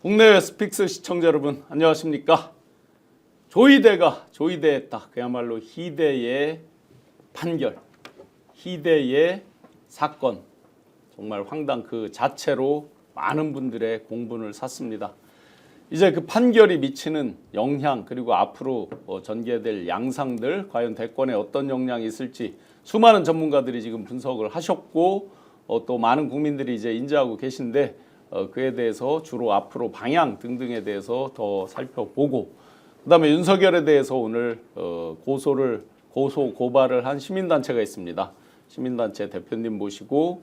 국내 스픽스 시청자 여러분 안녕하십니까? 조이대했다. 그야말로 희대의 판결, 희대의 사건, 정말 황당 그 자체로 많은 분들의 공분을 샀습니다. 이제 그 판결이 미치는 영향 그리고 앞으로 전개될 양상들 과연 대권에 어떤 영향이 있을지 수많은 전문가들이 지금 분석을 하셨고 또 많은 국민들이 이제 인지하고 계신데 그에 대해서 주로 앞으로 방향 등등에 대해서 더 살펴보고 그다음에 윤석열에 대해서 오늘 고발을 한 시민단체가 있습니다. 시민단체 대표님 모시고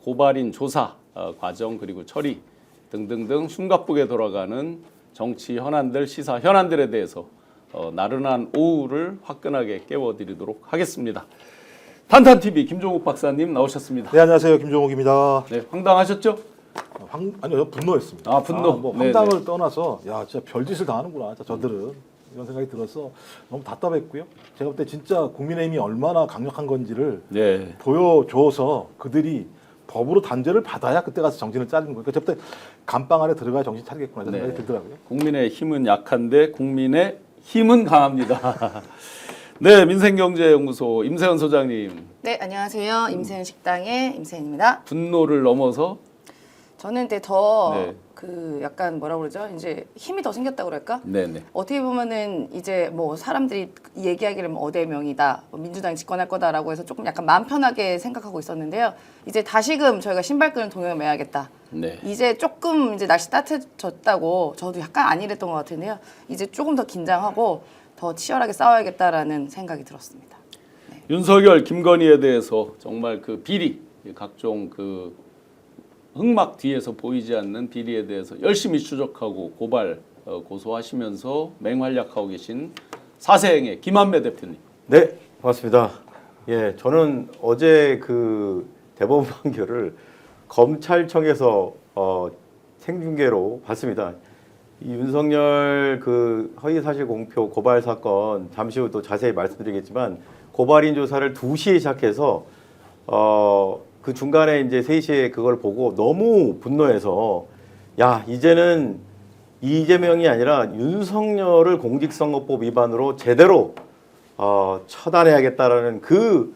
고발인 조사 과정 그리고 처리 등등등 숨가쁘게 돌아가는 정치 현안들 시사 현안들에 대해서 나른한 오후를 화끈하게 깨워드리도록 하겠습니다. 탄탄TV 김종욱 박사님 나오셨습니다. 네, 안녕하세요. 김종욱입니다. 네, 황당하셨죠? 아니요, 분노했습니다. 아, 분노. 뭐 황당을 떠나서 야, 진짜 별짓을 다 하는구나. 저들은 이런 생각이 들어서 너무 답답했고요. 제가 볼 때 진짜 국민의힘이 얼마나 강력한 건지를 보여줘서 그들이 법으로 단죄를 받아야 그때 가서 정신을 차리는 거예요. 제가 볼 때 감방 안에 들어가야 정신 차리겠구나 이런 생각이 들더라고요. 국민의 힘은 약한데 국민의 힘은 강합니다. 네, 민생경제연구소 임세현 소장님. 네, 안녕하세요. 임세현 식당의 임세현입니다. 분노를 넘어서 저는 근데 더 네. 그 약간 뭐라 그러죠? 이제 힘이 더 생겼다고 그럴까? 네네. 어떻게 보면은 이제 뭐 사람들이 얘기하기를 뭐 어대명이다, 뭐 민주당이 집권할 거다라고 해서 조금 약간 마음 편하게 생각하고 있었는데요. 이제 다시금 저희가 신발끈을 동요에 매야겠다. 네. 이제 조금 이제 날씨 따뜻해졌다고 저도 약간 안일했던 것 같은데요. 이제 조금 더 긴장하고 더 치열하게 싸워야겠다라는 생각이 들었습니다. 네. 윤석열, 김건희에 대해서 정말 그 비리, 각종 그 흑막 뒤에서 보이지 않는 비리에 대해서 열심히 추적하고 고소하시면서 맹활약하고 계신 사세행의 김한배 대표님. 네, 반갑습니다. 예, 저는 어제 그 대법원 판결을 검찰청에서 생중계로 봤습니다. 이 윤석열 그 허위사실 공표 고발 사건 잠시 후 또 자세히 말씀드리겠지만 고발인 조사를 2시에 시작해서 그 중간에 이제 3시에 그걸 보고 너무 분노해서 야, 이제는 이재명이 아니라 윤석열을 공직선거법 위반으로 제대로 처단해야겠다라는 그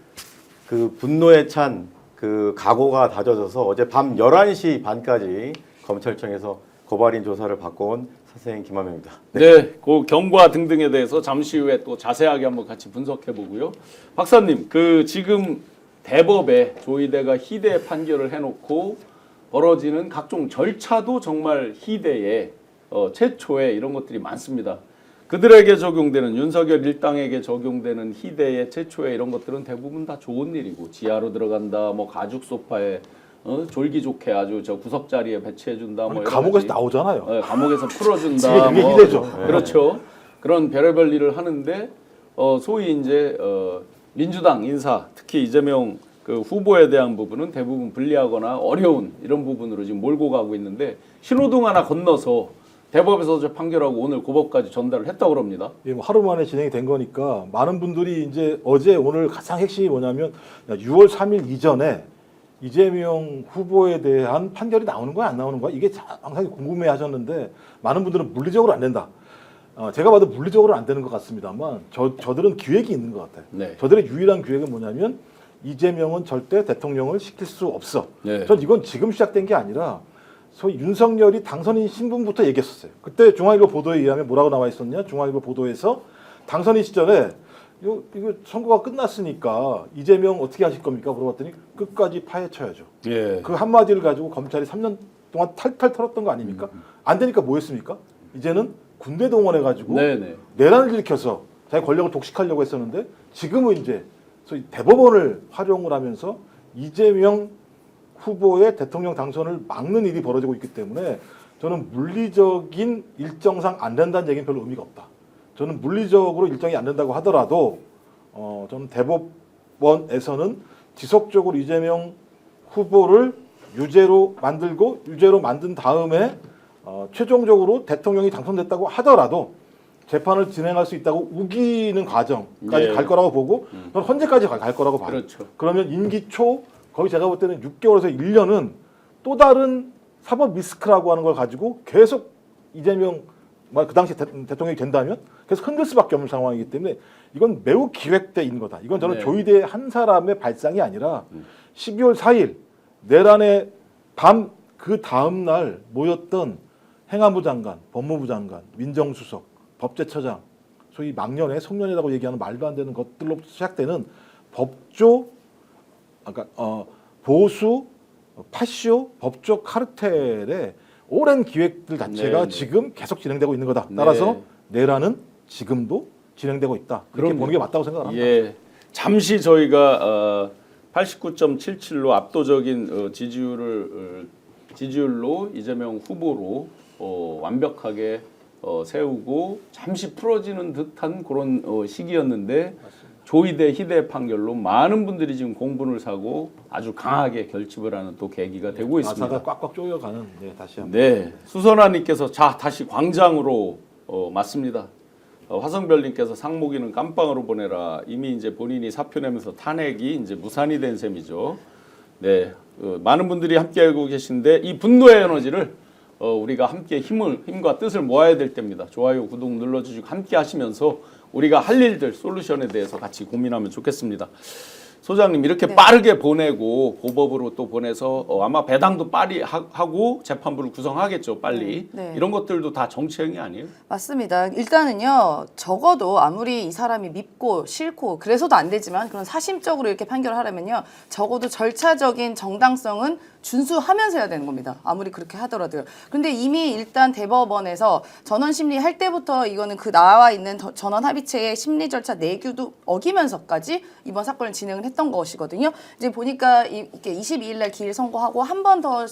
분노에 찬 그 각오가 다져져서 어제 밤 11시 반까지 검찰청에서 고발인 조사를 받고 온 사세행 김한배입니다. 네, 그 경과 등등에 대해서 잠시 후에 또 자세하게 한번 같이 분석해 보고요. 박사님, 그 지금 대법에 조이대가 희대 판결을 해놓고 벌어지는 각종 절차도 정말 희대의 최초의 이런 것들이 많습니다. 그들에게 적용되는 윤석열 일당에게 적용되는 희대의 최초의 이런 것들은 대부분 다 좋은 일이고 지하로 들어간다, 뭐 가죽 소파에 졸기 좋게 아주 저 구석 자리에 배치해 준다, 뭐 감옥에서 나오잖아요. 네, 감옥에서 풀어준다. 집에 그게 희대죠. 그렇죠. 그런 별의별 일을 하는데 소위 이제 민주당 인사, 특히 이재명 그 후보에 대한 부분은 대부분 불리하거나 어려운 이런 부분으로 지금 몰고 가고 있는데 신호등 하나 건너서 대법에서 저 판결하고 오늘 고법까지 전달을 했다고 합니다. 예, 뭐 하루 만에 진행이 된 거니까 많은 분들이 이제 어제 오늘 가장 핵심이 뭐냐면 6월 3일 이전에 이재명 후보에 대한 판결이 나오는 거야 안 나오는 거야 이게 항상 궁금해하셨는데 많은 분들은 물리적으로 안 된다. 제가 봐도 물리적으로 안 되는 것 같습니다만 저들은 기획이 있는 것 같아요. 네. 저들의 유일한 기획은 뭐냐면 이재명은 절대 대통령을 시킬 수 없어. 네. 전 이건 지금 시작된 게 아니라 소위 윤석열이 당선인 신분부터 얘기했었어요. 그때 중앙일보 보도에 의하면 뭐라고 나와 있었냐? 중앙일보 보도에서 당선인 시절에 이거 선거가 끝났으니까 이재명 어떻게 하실 겁니까? 물어봤더니 끝까지 파헤쳐야죠. 예. 그 한마디를 가지고 검찰이 3년 동안 탈탈 털었던 거 아닙니까? 안 되니까 뭐 했습니까? 이제는 군대 동원해가지고 내란을 일으켜서 자기 권력을 독식하려고 했었는데 지금은 이제 소위 대법원을 활용을 하면서 이재명 후보의 대통령 당선을 막는 일이 벌어지고 있기 때문에 저는 물리적인 일정상 안 된다는 얘기는 별로 의미가 없다. 저는 물리적으로 일정이 안 된다고 하더라도 저는 대법원에서는 지속적으로 이재명 후보를 유죄로 만든 다음에 최종적으로 대통령이 당선됐다고 하더라도 재판을 진행할 수 있다고 우기는 과정까지 갈 거라고 보고 저는 헌재까지 갈 거라고 봐요. 그렇죠. 그러면 임기 초 거의 제가 볼 때는 6개월에서 1년은 또 다른 사법 리스크라고 하는 걸 가지고 계속 이재명 그 당시 대통령이 된다면 계속 흔들 수밖에 없는 상황이기 때문에 이건 매우 기획된 거다. 이건 저는 네. 조이대 한 사람의 발상이 아니라 12월 4일 내란의 밤 그 다음 날 모였던 행안부 장관, 법무부 장관, 민정수석, 법제처장, 소위 망년에 송년회라고 얘기하는 말도 안 되는 것들로 시작되는 법조, 그러니까 보수, 파쇼, 법조 카르텔의 오랜 기획들 자체가 네. 지금 계속 진행되고 있는 거다. 따라서 네. 내란은 지금도 진행되고 있다. 이렇게 그럼요. 보는 게 맞다고 생각합니다. 예, 잠시 저희가 89.77로 압도적인 지지율로 이재명 후보로 완벽하게 세우고 잠시 풀어지는 듯한 그런 시기였는데 조이대 희대 판결로 많은 분들이 지금 공분을 사고 아주 강하게 결집을 하는 또 계기가 되고 있습니다. 아사가 꽉꽉 조여가는 다시 한번. 네, 수선아님께서 자 다시 광장으로 맞습니다. 화성별님께서 상목이는 깜빵으로 보내라. 이미 이제 본인이 사표 내면서 탄핵이 이제 무산이 된 셈이죠. 네, 많은 분들이 함께하고 계신데 이 분노의 에너지를 우리가 함께 힘과 뜻을 모아야 될 때입니다. 좋아요, 구독 눌러주시고 함께 하시면서 우리가 할 일들, 솔루션에 대해서 같이 고민하면 좋겠습니다. 소장님 이렇게 네. 빠르게 보내고 고법으로 또 보내서 아마 배당도 빨리 하고 재판부를 구성하겠죠, 빨리. 네. 이런 것들도 다 정치행위 아니에요? 맞습니다. 일단은요, 적어도 아무리 이 사람이 밉고 싫고 그래서도 안 되지만 그런 사심적으로 이렇게 판결을 하려면요, 적어도 절차적인 정당성은 준수하면서 해야 되는 겁니다. 아무리 그렇게 하더라도요. 근데 이미 일단 대법원에서 전원 심리 할 때부터 이거는 그 나와 있는 전원 합의체의 심리 절차 내규도 어기면서까지 이번 사건을 진행을 했던 것이거든요. 이제 보니까 이렇게 22일 날 기일 선고하고 한 번 더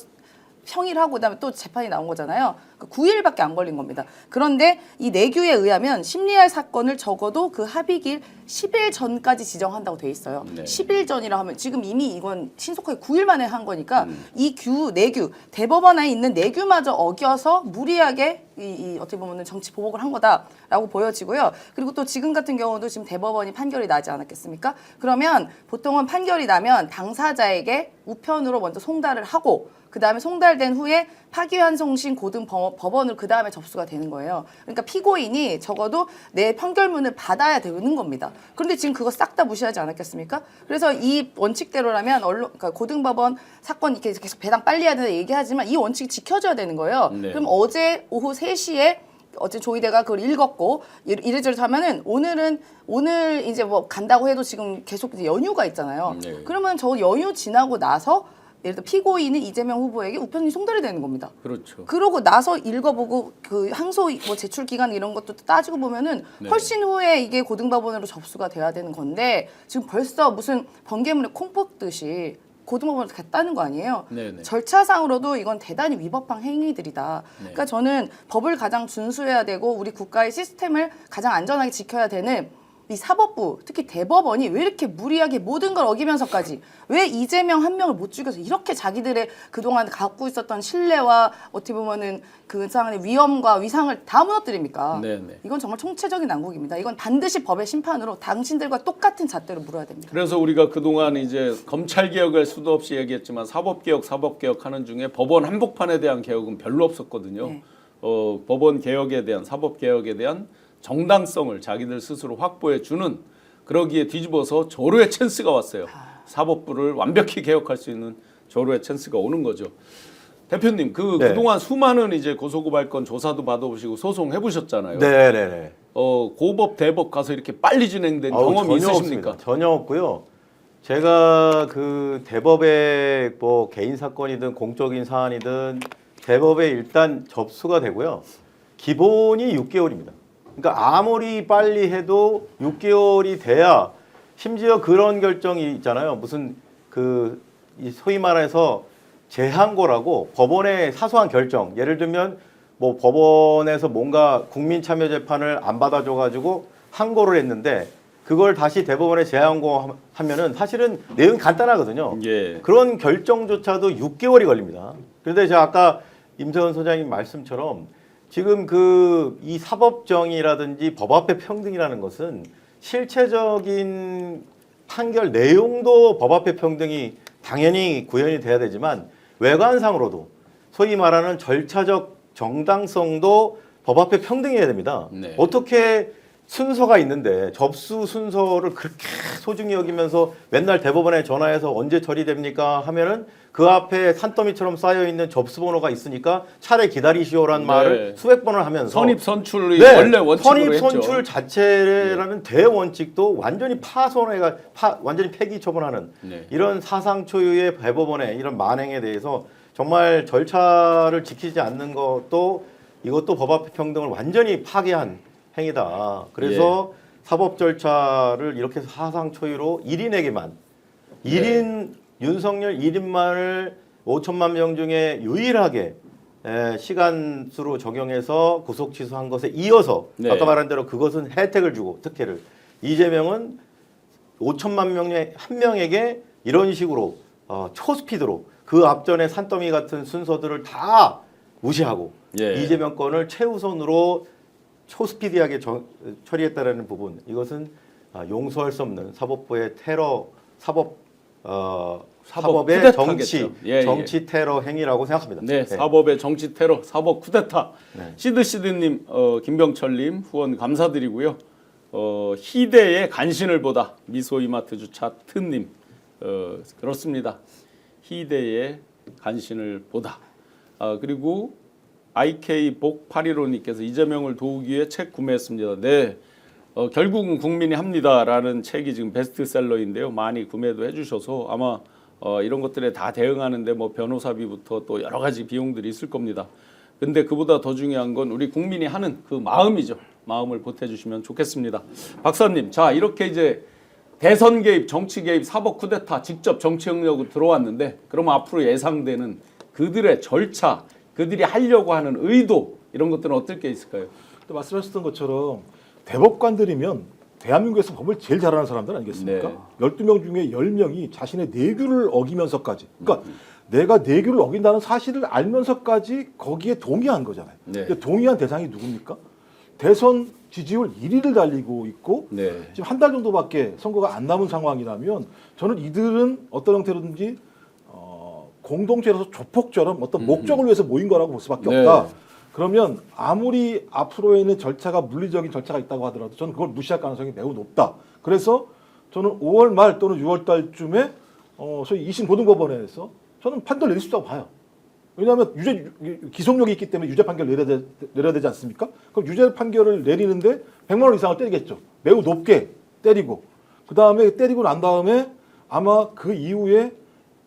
평일하고 그다음에 또 재판이 나온 거잖아요. 9일밖에 안 걸린 겁니다. 그런데 이 내규에 의하면 심리할 사건을 적어도 그 합의일 10일 전까지 지정한다고 돼 있어요. 네. 10일 전이라 하면 지금 이미 이건 신속하게 9일 만에 한 거니까 이 내규, 대법원에 있는 내규마저 어겨서 무리하게 이 어떻게 보면 정치 보복을 한 거다라고 보여지고요. 그리고 또 지금 같은 경우도 지금 대법원이 판결이 나지 않았겠습니까? 그러면 보통은 판결이 나면 당사자에게 우편으로 먼저 송달을 하고 그 다음에 송달된 후에 파기환송심 고등법원으로 그 다음에 접수가 되는 거예요. 그러니까 피고인이 적어도 내 판결문을 받아야 되는 겁니다. 그런데 지금 그거 싹 다 무시하지 않았겠습니까? 그래서 이 원칙대로라면 그러니까 고등법원 사건 이렇게 계속 배당 빨리 해야 된다 얘기하지만 이 원칙이 지켜져야 되는 거예요. 네. 그럼 어제 오후 3시에 어제 조이대가 그걸 읽었고 이래저래 하면은 오늘 이제 뭐 간다고 해도 지금 계속 이제 연휴가 있잖아요. 네. 그러면 저 연휴 지나고 나서 예를 들어 피고인은 이재명 후보에게 우편이 송달이 되는 겁니다. 그렇죠. 그러고 나서 읽어보고 그 항소 뭐 제출 기간 이런 것도 따지고 보면은 네. 훨씬 후에 이게 고등법원으로 접수가 돼야 되는 건데 지금 벌써 무슨 번개물에 콩 뽑듯이 고등법원으로 갔다는 거 아니에요? 네네. 절차상으로도 이건 대단히 위법한 행위들이다. 네. 그러니까 저는 법을 가장 준수해야 되고 우리 국가의 시스템을 가장 안전하게 지켜야 되는 이 사법부, 특히 대법원이 왜 이렇게 무리하게 모든 걸 어기면서까지 왜 이재명 한 명을 못 죽여서 이렇게 자기들의 그동안 갖고 있었던 신뢰와 어떻게 보면은 그 상황의 위험과 위상을 다 무너뜨립니까? 네네. 이건 정말 총체적인 난국입니다. 이건 반드시 법의 심판으로 당신들과 똑같은 잣대로 물어야 됩니다. 그래서 우리가 그동안 이제 검찰 개혁을 수도 없이 얘기했지만 사법 개혁 하는 중에 법원 한복판에 대한 개혁은 별로 없었거든요. 네. 법원 개혁에 대한 사법 개혁에 대한 정당성을 자기들 스스로 확보해 주는, 그러기에 뒤집어서 조로의 찬스가 왔어요. 사법부를 완벽히 개혁할 수 있는 조로의 찬스가 오는 거죠. 대표님, 네. 그동안 수많은 이제 고소고발건 조사도 받아보시고 소송해 보셨잖아요. 네네네. 고법 대법 가서 이렇게 빨리 진행된 경험이 전혀 있으십니까? 없습니다. 전혀 없고요. 제가 그 대법에 뭐 개인 사건이든 공적인 사안이든 대법에 일단 접수가 되고요. 기본이 6개월입니다. 그러니까 아무리 빨리 해도 6개월이 돼야, 심지어 그런 결정이 있잖아요. 무슨 그 소위 말해서 재항고라고 법원의 사소한 결정, 예를 들면 뭐 법원에서 뭔가 국민참여재판을 안 받아줘가지고 항고를 했는데 그걸 다시 대법원에 재항고하면은 사실은 내용이 간단하거든요. 예. 그런 결정조차도 6개월이 걸립니다. 그런데 제가 아까 임세원 소장님 말씀처럼 지금 이 사법정의라든지 법 앞의 평등이라는 것은 실체적인 판결 내용도 법 앞의 평등이 당연히 구현이 돼야 되지만 외관상으로도 소위 말하는 절차적 정당성도 법 앞에 평등해야 됩니다. 네. 어떻게 순서가 있는데 접수 순서를 그렇게 소중히 여기면서 맨날 대법원에 전화해서 언제 처리됩니까 하면은 그 앞에 산더미처럼 쌓여 있는 접수 번호가 있으니까 차례 기다리시오란 네. 말을 수백 번을 하면서 선입 선출이 네, 원래 원칙으로 선입 했죠. 선출 자체라는 대원칙도 완전히 파손해가 완전히 폐기 처분하는 네. 이런 사상 초유의 대법원의 이런 만행에 대해서 정말 절차를 지키지 않는 것도 이것도 법 앞의 평등을 완전히 파괴한 행위다. 그래서 사법 절차를 이렇게 사상 초유로 1인에게만 1인 윤석열 1인만을 5천만 명 중에 유일하게 시간수로 적용해서 구속 취소한 것에 이어서 네. 아까 말한 대로 그것은 혜택을 주고 특혜를 이재명은 5천만 명 중에 한 명에게 이런 식으로 초스피드로 그 앞전에 산더미 같은 순서들을 다 무시하고 예. 이재명 건을 최우선으로 초스피디하게 처리했다라는 부분 이것은 용서할 수 없는 사법부의 테러 사법의 쿠데타겠죠. 정치 테러 행위라고 생각합니다. 네, 사법의 정치 테러, 사법 쿠데타. 네. 시드님, 김병철님 후원 감사드리고요. 희대의 간신을 보다 미소 이마트 주차 트님 그렇습니다. 희대의 간신을 보다. 그리고 IK 복 815님께서 이재명을 도우기 위해 책 구매했습니다. 네, 결국은 국민이 합니다라는 책이 지금 베스트셀러인데요. 많이 구매도 해주셔서 아마 이런 것들에 다 대응하는데 뭐 변호사비부터 또 여러 가지 비용들이 있을 겁니다. 근데 그보다 더 중요한 건 우리 국민이 하는 그 마음이죠. 마음을 보태주시면 좋겠습니다. 박사님, 자 이렇게 이제 대선 개입, 정치 개입, 사법 쿠데타 직접 정치 영역으로 들어왔는데 그러면 앞으로 예상되는 그들의 절차, 그들이 하려고 하는 의도 이런 것들은 어떨 게 있을까요? 또 말씀하셨던 것처럼 대법관들이면 대한민국에서 법을 제일 잘하는 사람들 아니겠습니까? 네. 12명 중에 10명이 자신의 내규를 어기면서까지 그러니까 내가 내규를 어긴다는 사실을 알면서까지 거기에 동의한 거잖아요. 네. 근데 동의한 대상이 누굽니까? 대선 지지율 1위를 달리고 있고 네. 지금 한 달 정도밖에 선거가 안 남은 상황이라면 저는 이들은 어떤 형태로든지 공동체로서 조폭처럼 어떤 목적을 위해서 모인 거라고 볼 수밖에 네. 없다. 그러면 아무리 앞으로에 있는 절차가 물리적인 절차가 있다고 하더라도 저는 그걸 무시할 가능성이 매우 높다. 그래서 저는 5월 말 또는 6월 달쯤에 소위 2심 고등법원에서 저는 판결을 내릴 수 있다고 봐요. 왜냐하면 기속력이 있기 때문에 유죄 판결을 내려야 되지 않습니까? 그럼 유죄 판결을 내리는데 100만 원 이상을 때리겠죠. 매우 높게 때리고 그 다음에 때리고 난 다음에 아마 그 이후에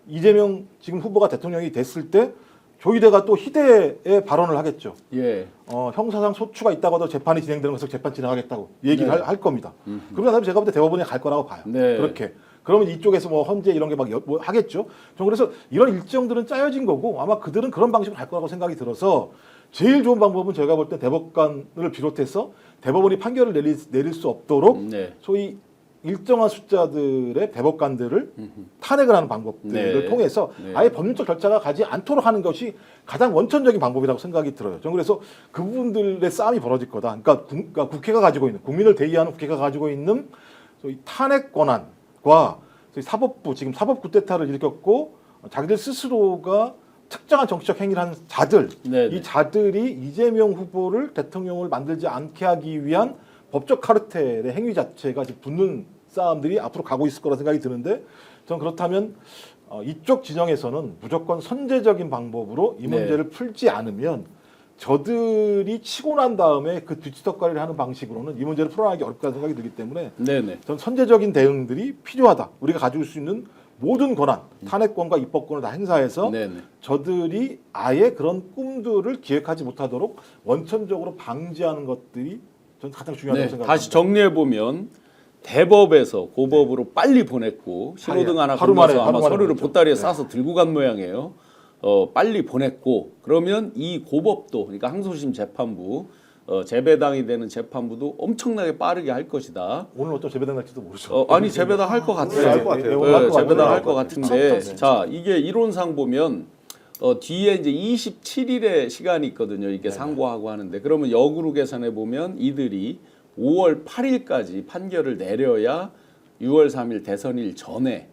이재명 지금 후보가 대통령이 됐을 때 조희대가 또 희대의 발언을 하겠죠. 예. 형사상 소추가 있다고 하도 재판이 진행되는 것을 재판 진행하겠다고 얘기를 네. 할 겁니다. 그러면 다음에 제가 볼 때 대법원에 갈 거라고 봐요. 네. 그렇게. 그러면 이쪽에서 뭐 헌재 이런 게 막 하겠죠. 전 그래서 이런 일정들은 짜여진 거고 아마 그들은 그런 방식으로 갈 거라고 생각이 들어서 제일 좋은 방법은 제가 볼 때 대법관을 비롯해서 대법원이 판결을 내릴 수 없도록 네. 소위 일정한 숫자들의 대법관들을 탄핵을 하는 방법들을 네. 통해서 네. 아예 법률적 절차가 가지 않도록 하는 것이 가장 원천적인 방법이라고 생각이 들어요. 저는 그래서 그 부분들의 싸움이 벌어질 거다. 그러니까 국회가 가지고 있는 국민을 대의하는 국회가 가지고 있는 소위 탄핵 권한과 소위 사법부 지금 사법 쿠데타를 일으켰고 자기들 스스로가 특정한 정치적 행위를 한 자들 네, 네. 이 자들이 이재명 후보를 대통령을 만들지 않게 하기 위한 법적 카르텔의 행위 자체가 지금 붙는 싸움들이 앞으로 가고 있을 거라 생각이 드는데 저는 그렇다면 이쪽 진영에서는 무조건 선제적인 방법으로 이 문제를 풀지 않으면 저들이 치고 난 다음에 그 뒤치덕거리를 하는 방식으로는 이 문제를 풀어나가기 어렵다는 생각이 들기 때문에 네네. 저는 선제적인 대응들이 필요하다. 우리가 가지고 수 있는 모든 권한, 탄핵권과 입법권을 다 행사해서 네네. 저들이 아예 그런 꿈들을 기획하지 못하도록 원천적으로 방지하는 것들이 저는 가장 중요하다고 네, 생각합니다. 다시 정리해 보면 대법에서 고법으로 빨리 보냈고 신호등 하나 하루 만에, 건너서 아마 하루 만에 서류를 보냈죠. 보따리에 네. 싸서 들고 간 모양이에요. 빨리 보냈고 그러면 이 고법도 그러니까 항소심 재판부 재배당이 되는 재판부도 엄청나게 빠르게 할 것이다. 오늘 어떤 재배당 날지도 모르죠. 아니 재배당 할 것 같아요. 할 것 같아요. 네, 할 것 재배당 같아요. 할 것 같은데 자 이게 이론상 보면 뒤에 이제 27일의 시간이 있거든요. 이게 상고하고 하는데 그러면 역으로 계산해 보면 이들이 5월 8일까지 판결을 내려야 6월 3일 대선일 전에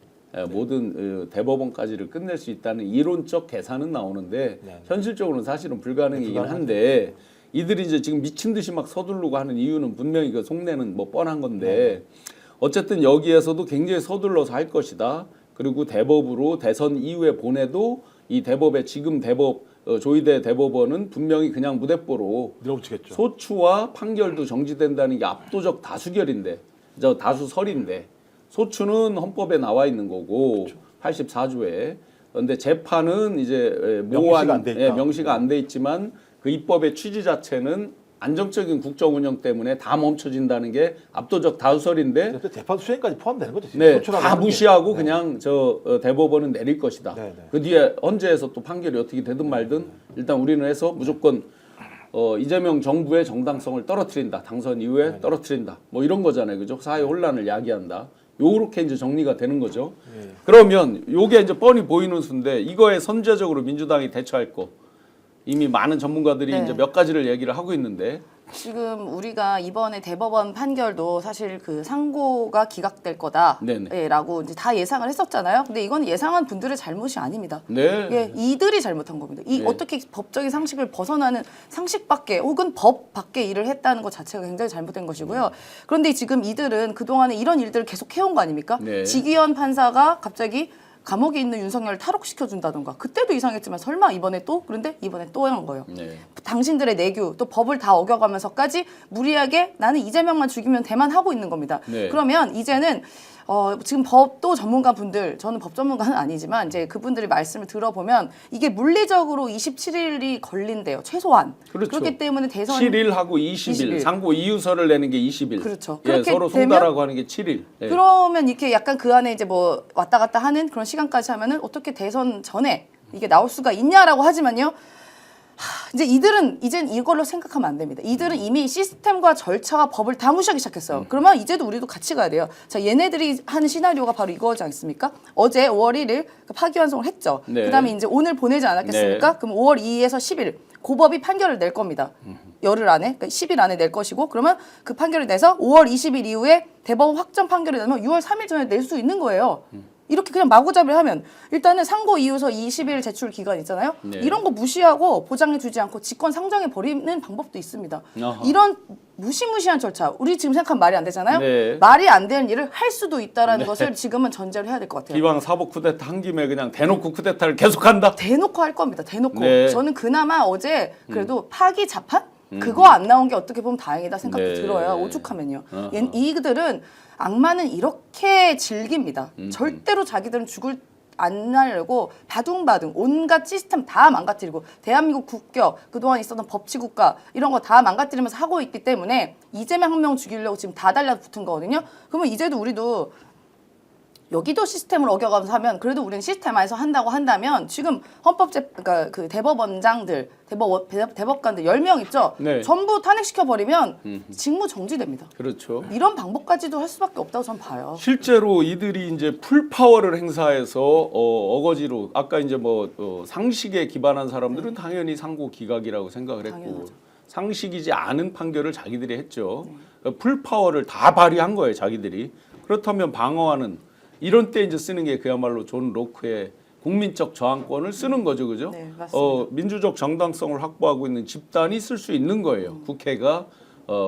모든 대법원까지를 끝낼 수 있다는 이론적 계산은 나오는데 현실적으로는 사실은 불가능이긴 한데 이들이 이제 지금 미친 듯이 막 서두르고 하는 이유는 분명히 그 속내는 뭐 뻔한 건데 어쨌든 여기에서도 굉장히 서둘러서 할 것이다. 그리고 대법으로 대선 이후에 보내도 이 대법의 지금 대법 조희대 대법원은 분명히 그냥 무대뽀로 밀어붙이겠죠. 소추와 판결도 정지된다는 게 압도적 다수결인데 저 다수설인데 소추는 헌법에 나와 있는 거고 84조에 그런데 재판은 이제 명시가 안 돼 있다. 명시가 안 돼 있지만 그 입법의 취지 자체는 안정적인 국정 운영 때문에 다 멈춰진다는 게 압도적 다수설인데 재판 수행까지 포함되는 거죠. 지금 네, 소추라고 다 하는 게. 무시하고 네. 그냥 대법원은 내릴 것이다. 네. 그 뒤에 헌재에서 또 판결이 어떻게 되든 말든 일단 우리는 해서 무조건 이재명 정부의 정당성을 떨어뜨린다. 당선 이후에 떨어뜨린다. 뭐 이런 거잖아요. 그죠? 사회 혼란을 야기한다. 요렇게 이제 정리가 되는 거죠. 그러면 요게 이제 뻔히 보이는 수인데 이거에 선제적으로 민주당이 대처할 거 이미 많은 전문가들이 네. 이제 몇 가지를 얘기를 하고 있는데 지금 우리가 이번에 대법원 판결도 사실 그 상고가 기각될 네네. 거다라고 이제 다 예상을 했었잖아요. 근데 이건 예상한 분들의 잘못이 아닙니다. 네. 예, 이들이 잘못한 겁니다. 이 네. 어떻게 법적인 상식을 벗어나는 상식 밖에 혹은 법 밖에 일을 했다는 것 자체가 굉장히 잘못된 것이고요. 그런데 지금 이들은 그동안에 이런 일들을 계속 해온 거 아닙니까? 네. 지기현 판사가 갑자기 감옥에 있는 윤석열을 탈옥시켜준다던가 그때도 이상했지만 설마 이번에 또? 그런데 이번에 또 한 거예요. 네. 당신들의 내규 또 법을 다 어겨가면서까지 무리하게 나는 이재명만 죽이면 대만 하고 있는 겁니다. 네. 그러면 이제는 지금 법도 전문가분들 저는 법 전문가는 아니지만 이제 그분들의 말씀을 들어보면 이게 물리적으로 27일이 걸린대요. 최소한. 그렇죠. 그렇기 때문에 대선 7일하고 20일. 20일. 상고 이유서를 내는 게 20일. 그렇죠. 예, 그렇게 서로 되면 송달하고 하는 게 7일. 예. 그러면 이렇게 약간 그 안에 이제 뭐 왔다 갔다 하는 그런 시간까지 하면은 어떻게 대선 전에 이게 나올 수가 있냐라고 하지만요. 이제 이들은 이젠 이걸로 생각하면 안 됩니다. 이들은 이미 시스템과 절차와 법을 다 무시하기 시작했어요. 그러면 이제도 우리도 같이 가야 돼요. 자, 얘네들이 하는 시나리오가 바로 이거지 않습니까? 어제 5월 1일 파기환송을 했죠. 네. 그다음에 이제 오늘 보내지 않았겠습니까? 네. 그럼 5월 2일에서 10일 고법이 판결을 낼 겁니다. 열흘 안에, 그러니까 10일 안에 낼 것이고 그러면 그 판결을 내서 5월 20일 이후에 대법원 확정 판결이 나면 6월 3일 전에 낼 수 있는 거예요. 이렇게 그냥 마구잡이를 하면 일단은 상고 이유서 20일 제출 기간 있잖아요. 네. 이런 이런 거 무시하고 보장해주지 않고 직권 상정해 버리는 방법도 있습니다. 아하. 이런 무시무시한 절차, 우리 지금 생각하면 말이 안 되잖아요. 네. 말이 안 되는 일을 할 수도 있다라는 것을 지금은 전제를 해야 될 것 같아요. 기왕 사법 쿠데타 한 김에 그냥 대놓고 쿠데타를 계속한다. 대놓고 할 겁니다. 대놓고. 네. 저는 그나마 어제 그래도 파기 자판 그거 안 나온 게 어떻게 보면 다행이다 생각도 네. 들어요. 오죽하면요. 어허. 이들은 악마는 이렇게 즐깁니다. 절대로 자기들은 죽을 안 하려고 바둥바둥 온갖 시스템 다 망가뜨리고 대한민국 국격 그동안 있었던 법치국가 이런 거 다 망가뜨리면서 하고 있기 때문에 이재명 한 명 죽이려고 지금 다 달라붙은 거거든요. 그러면 이제도 우리도 여기도 시스템을 어겨가면서 하면 그래도 우리는 시스템 안에서 한다고 한다면 지금 그러니까 그 대법원장들, 대법관들 10명 있죠? 네. 전부 탄핵시켜 버리면 직무 정지됩니다. 그렇죠. 이런 방법까지도 할 수밖에 없다고 저는 봐요. 실제로 이들이 이제 풀 파워를 행사해서 어거지로 아까 이제 뭐 상식에 기반한 사람들은 당연히 상고 기각이라고 생각을 했고 당연하죠. 상식이지 않은 판결을 자기들이 했죠. 그러니까 풀 파워를 다 발휘한 거예요, 자기들이. 그렇다면 방어하는 이런 때 이제 쓰는 게 그야말로 존 로크의 국민적 저항권을 쓰는 거죠, 그죠? 네, 맞습니다. 민주적 정당성을 확보하고 있는 집단이 쓸 수 있는 거예요. 국회가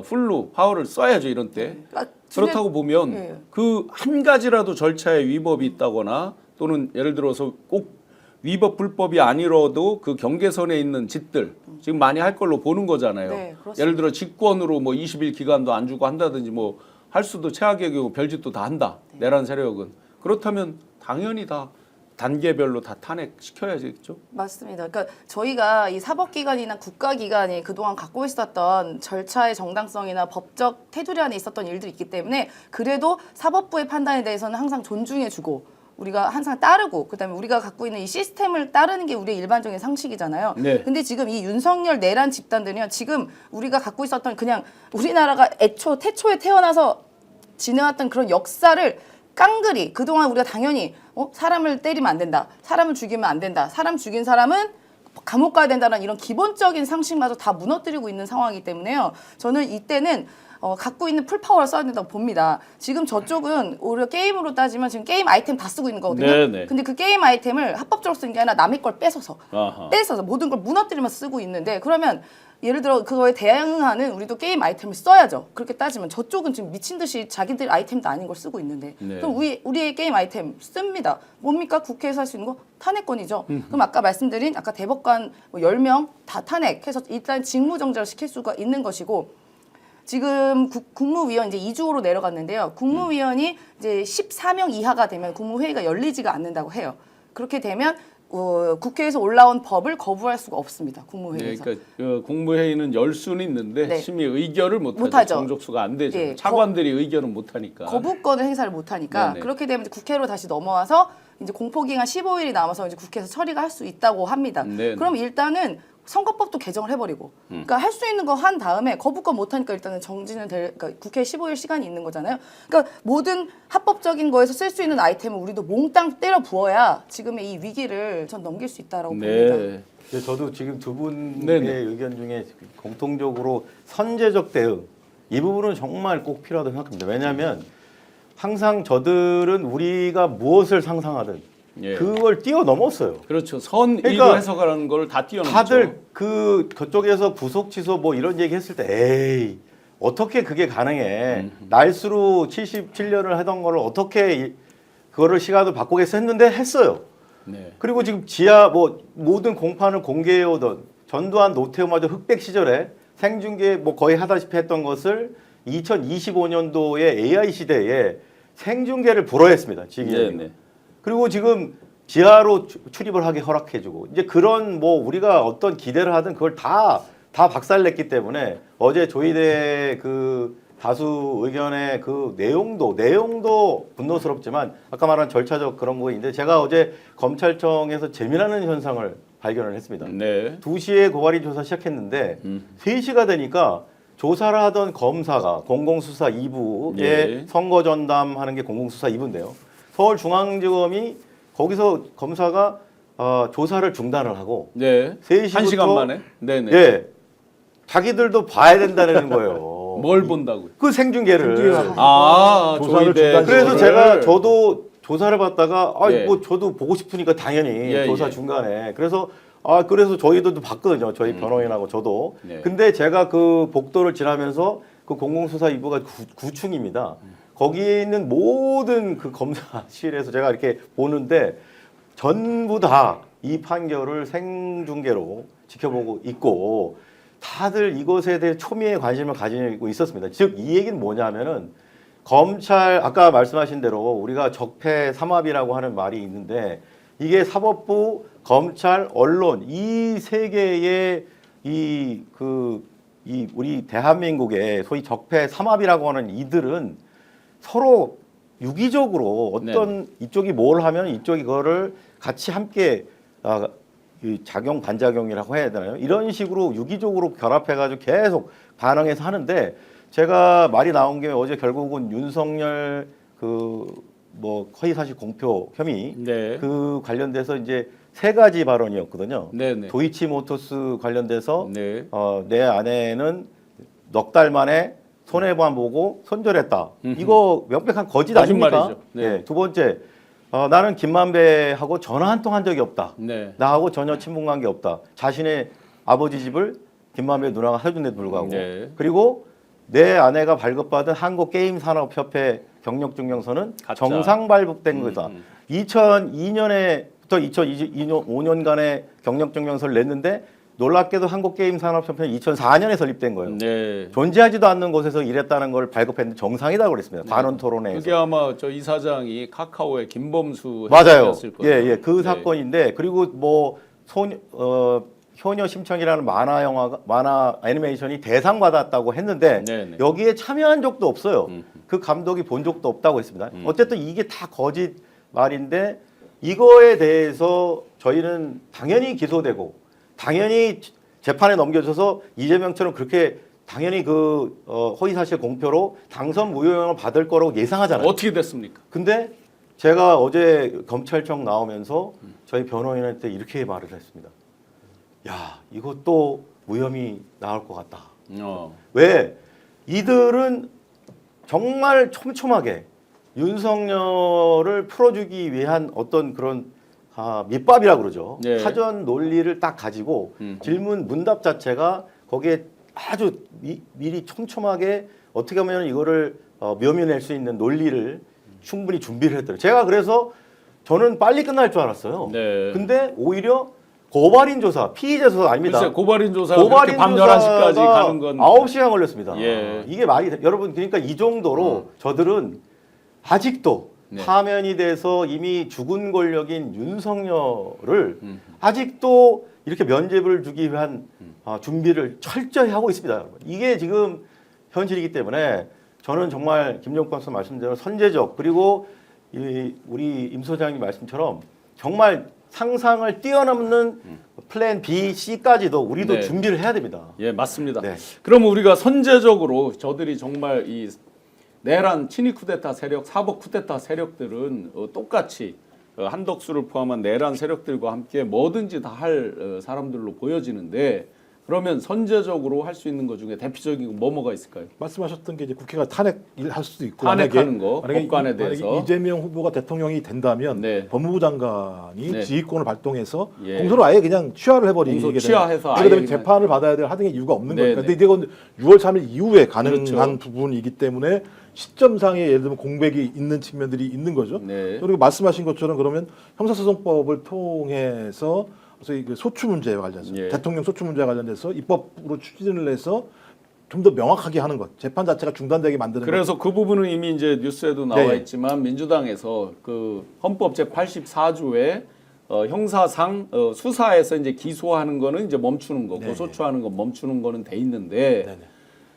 풀로 파워를 써야죠, 이런 때. 아, 그렇다고 보면 예. 그 한 가지라도 절차에 위법이 있다거나 또는 예를 들어서 꼭 위법 불법이 아니라도 그 경계선에 있는 짓들 지금 많이 할 걸로 보는 거잖아요. 네, 그렇습니다. 예를 들어 직권으로 뭐 20일 기간도 안 주고 한다든지 뭐 할 수도 최악의 경우 별짓도 다 한다. 네. 내란 세력은 그렇다면 당연히 다 단계별로 다 탄핵시켜야겠죠. 맞습니다. 그러니까 저희가 이 사법기관이나 국가기관이 그동안 갖고 있었던 절차의 정당성이나 법적 테두리 안에 있었던 일들이 있기 때문에 그래도 사법부의 판단에 대해서는 항상 존중해주고 우리가 항상 따르고 그다음에 우리가 갖고 있는 이 시스템을 따르는 게 우리의 일반적인 상식이잖아요. 네. 근데 지금 이 윤석열 내란 집단들은요. 지금 우리가 갖고 있었던 그냥 우리나라가 태초에 태어나서 지내왔던 그런 역사를 깡그리 그동안 우리가 당연히 사람을 때리면 안 된다. 사람을 죽이면 안 된다. 사람 죽인 사람은 감옥 가야 된다는 이런 기본적인 상식마저 다 무너뜨리고 있는 상황이기 때문에요. 저는 이때는 갖고 있는 풀파워를 써야 된다고 봅니다. 지금 저쪽은 오히려 게임으로 따지면 지금 게임 아이템 다 쓰고 있는 거거든요. 네네. 근데 그 게임 아이템을 합법적으로 쓰는 게 아니라 남의 걸 뺏어서 아하. 모든 걸 무너뜨리면서 쓰고 있는데 그러면 예를 들어 그거에 대응하는 우리도 게임 아이템을 써야죠. 그렇게 따지면 저쪽은 지금 미친 듯이 자기들 아이템도 아닌 걸 쓰고 있는데 네. 그럼 우리의 게임 아이템 씁니다. 뭡니까? 국회에서 할 수 있는 거 탄핵권이죠. 그럼 아까 말씀드린 아까 대법관 뭐 10명 다 탄핵해서 일단 직무정지를 시킬 수가 있는 것이고 지금 국무위원 이제 2주로 내려갔는데요. 국무위원이 이제 14명 이하가 되면 국무회의가 열리지가 않는다고 해요. 그렇게 되면 국회에서 올라온 법을 거부할 수가 없습니다. 네, 국무회의에서. 그러니까 국무회의는 열 수는 있는데 네. 심의 의결을 못하죠. 못하죠. 정족수가 안 되죠. 네. 차관들이 의결은 못하니까. 거부권을 행사를 못하니까 네네. 그렇게 되면 이제 국회로 다시 넘어와서 이제 공포기간 15일이 남아서 이제 국회에서 처리가 할 수 있다고 합니다. 네네. 그럼 일단은 선거법도 개정을 해버리고, 그러니까 할 수 있는 거 한 다음에 거부권 못하니까 일단은 정지는 그러니까 국회 15일 시간이 있는 거잖아요. 그러니까 모든 합법적인 거에서 쓸 수 있는 아이템을 우리도 몽땅 때려 부어야 지금의 이 위기를 전 넘길 수 있다라고 봅니다. 네. 근데 저도 지금 두 분의 네네. 의견 중에 공통적으로 선제적 대응 이 부분은 정말 꼭 필요하다고 생각합니다. 왜냐하면 항상 저들은 우리가 무엇을 상상하든 예. 그걸 뛰어넘었어요. 그렇죠. 선의로 그러니까 해석하는 걸 다 뛰어넘죠. 다들 그쪽에서 구속 취소 뭐 이런 얘기 했을 때 에이 어떻게 그게 가능해? 날수로 77년을 하던 거를 어떻게 그거를 시간을 바꾸겠어 했는데 했어요. 네. 그리고 지금 지하 뭐 모든 공판을 공개해 오던 전두환 노태우마저 흑백 시절에 생중계 뭐 거의 하다시피 했던 것을 2025년도에 AI 시대에 생중계를 불허했습니다. 네, 네. 그리고 지금 지하로 출입을 하게 허락해주고 이제 그런 뭐 우리가 어떤 기대를 하든 그걸 다 박살냈기 때문에 어제 조희대 그 다수 의견의 그 내용도 분노스럽지만 아까 말한 절차적 그런 거인데 제가 어제 검찰청에서 재미나는 현상을 발견을 했습니다. 네. 2시에 고발인 조사 시작했는데 3시가 되니까 조사를 하던 검사가 공공수사 2부에 예. 선거 전담하는 게 공공수사 2부인데요. 서울중앙지검이 거기서 검사가 조사를 중단을 하고 네. 3시부터 1시간 만에. 네, 네. 예. 자기들도 봐야 된다는 거예요. 뭘 본다고요? 그 생중계를. 조사를 조희대. 중단 그래서 그거를 저도 조사를 받다가 예. 뭐 저도 보고 싶으니까 당연히 예, 조사 예. 중간에 그래서 저희도 봤거든요. 저희 변호인하고 저도. 네. 근데 제가 그 복도를 지나면서 그 공공수사 2부가 9층입니다. 거기 있는 모든 그 검사실에서 제가 이렇게 보는데 전부 다 이 판결을 생중계로 지켜보고 있고 다들 이것에 대해 초미의 관심을 가지고 있었습니다. 즉 이 얘기는 뭐냐면은 검찰 아까 말씀하신 대로 우리가 적폐 삼합이라고 하는 말이 있는데 이게 사법부, 검찰, 언론 이 세 개의 우리 대한민국의 소위 적폐 삼합이라고 하는 이들은 서로 유기적으로 어떤 이쪽이 뭘 하면 이쪽이 그거를 같이 함께 이 작용 반작용이라고 해야 되나요? 이런 식으로 유기적으로 결합해가지고 계속 반응해서 하는데 제가 말이 나온 게 어제 결국은 윤석열 뭐 허위사실 공표 혐의 네. 그 관련돼서 이제 3가지 발언이었거든요. 네네. 도이치모터스 관련돼서 네. 내 아내는 넉 달 만에 손해만 보고 손절했다. 이거 명백한 거짓 아닙니까? 거짓말이죠. 네. 네. 두 번째, 나는 김만배하고 전화 한 통 한 적이 없다. 네. 나하고 전혀 친분 관계 없다. 자신의 아버지 집을 김만배 누나가 해준 데도 불구하고. 네. 그리고 내 아내가 발급받은 한국게임산업협회 경력증명서는 가짜. 정상 발급된 거다. 2002년에부터 2005년간의 경력증명서를 냈는데 놀랍게도 한국게임산업협회는 2004년에 설립된 거예요. 네. 존재하지도 않는 곳에서 일했다는 걸 발급했는데 정상이라고 그랬습니다. 관원 토론회에서. 그게 아마 저 이사장이 카카오의 김범수 맞아요. 회장이었을 거예요. 예, 그 네. 사건인데 그리고 뭐 효녀 심청이라는 만화 애니메이션이 대상 받았다고 했는데 네네. 여기에 참여한 적도 없어요. 그 감독이 본 적도 없다고 했습니다. 어쨌든 이게 다 거짓 말인데 이거에 대해서 저희는 당연히 기소되고 당연히 재판에 넘겨져서 이재명처럼 그렇게 당연히 그 허위사실 공표로 당선 무효형을 받을 거라고 예상하잖아요. 어떻게 됐습니까? 근데 제가 어제 검찰청 나오면서 저희 변호인한테 이렇게 말을 했습니다. 야 이것도 무혐의 나올 것 같다. 어. 왜 이들은 정말 촘촘하게 윤석열을 풀어주기 위한 어떤 그런 밑밥이라고 그러죠. 네. 사전 논리를 딱 가지고 질문 문답 자체가 거기에 아주 미리 촘촘하게 어떻게 하면 이거를 묘미낼 수 있는 논리를 충분히 준비를 했더라고요. 제가 그래서 저는 빨리 끝날 줄 알았어요. 네. 근데 오히려 고발인 조사, 피의자 조사 아닙니다. 글쎄 고발인 조사가 그렇게 밤 11시까지 가는 건 9시간 걸렸습니다. 예. 이게 말이 여러분 그러니까 이 정도로 저들은 아직도 네. 파면이 돼서 이미 죽은 권력인 윤석열을 아직도 이렇게 면죄부를 주기 위한 준비를 철저히 하고 있습니다. 여러분. 이게 지금 현실이기 때문에 저는 정말 김정권 선수 말씀대로 선제적 그리고 우리 임 소장님 말씀처럼 정말 상상을 뛰어넘는 플랜 B, C까지도 우리도 네. 준비를 해야 됩니다. 예, 맞습니다. 네. 그러면 우리가 선제적으로 저들이 정말 이 내란 친위 쿠데타 세력, 사법 쿠데타 세력들은 똑같이 한덕수를 포함한 내란 세력들과 함께 뭐든지 다 할 사람들로 보여지는데 그러면 선제적으로 할 수 있는 것 중에 대표적인 거 뭐가 있을까요? 말씀하셨던 게 이제 국회가 탄핵을 할 수도 있고 탄핵하는 거, 만약에 법관에 대해서. 만약에 이재명 후보가 대통령이 된다면 네. 법무부 장관이 네. 지휘권을 발동해서 예. 공소를 아예 그냥 취하를 해버리게 공소 되는 취하해서 그러게 아예 되면 그냥- 재판을 받아야 될 하등의 이유가 없는 네, 거니까. 네. 근데 이건 6월 3일 이후에 가능한 그렇죠. 부분이기 때문에 시점상에 예를 들면 공백이 있는 측면들이 있는 거죠. 네. 그리고 말씀하신 것처럼 그러면 형사소송법을 통해서 소위 그 소추 문제와 관련해서 예. 대통령 소추 문제와 관련해서 입법으로 추진을 해서 좀 더 명확하게 하는 것, 재판 자체가 중단되게 만드는 것. 그래서 그 부분은 이미 이제 뉴스에도 나와 네. 있지만 민주당에서 그 헌법 제 84조에 형사상 수사에서 이제 기소하는 거는 이제 멈추는 거고 네네. 소추하는 거 멈추는 거는 돼 있는데 네네.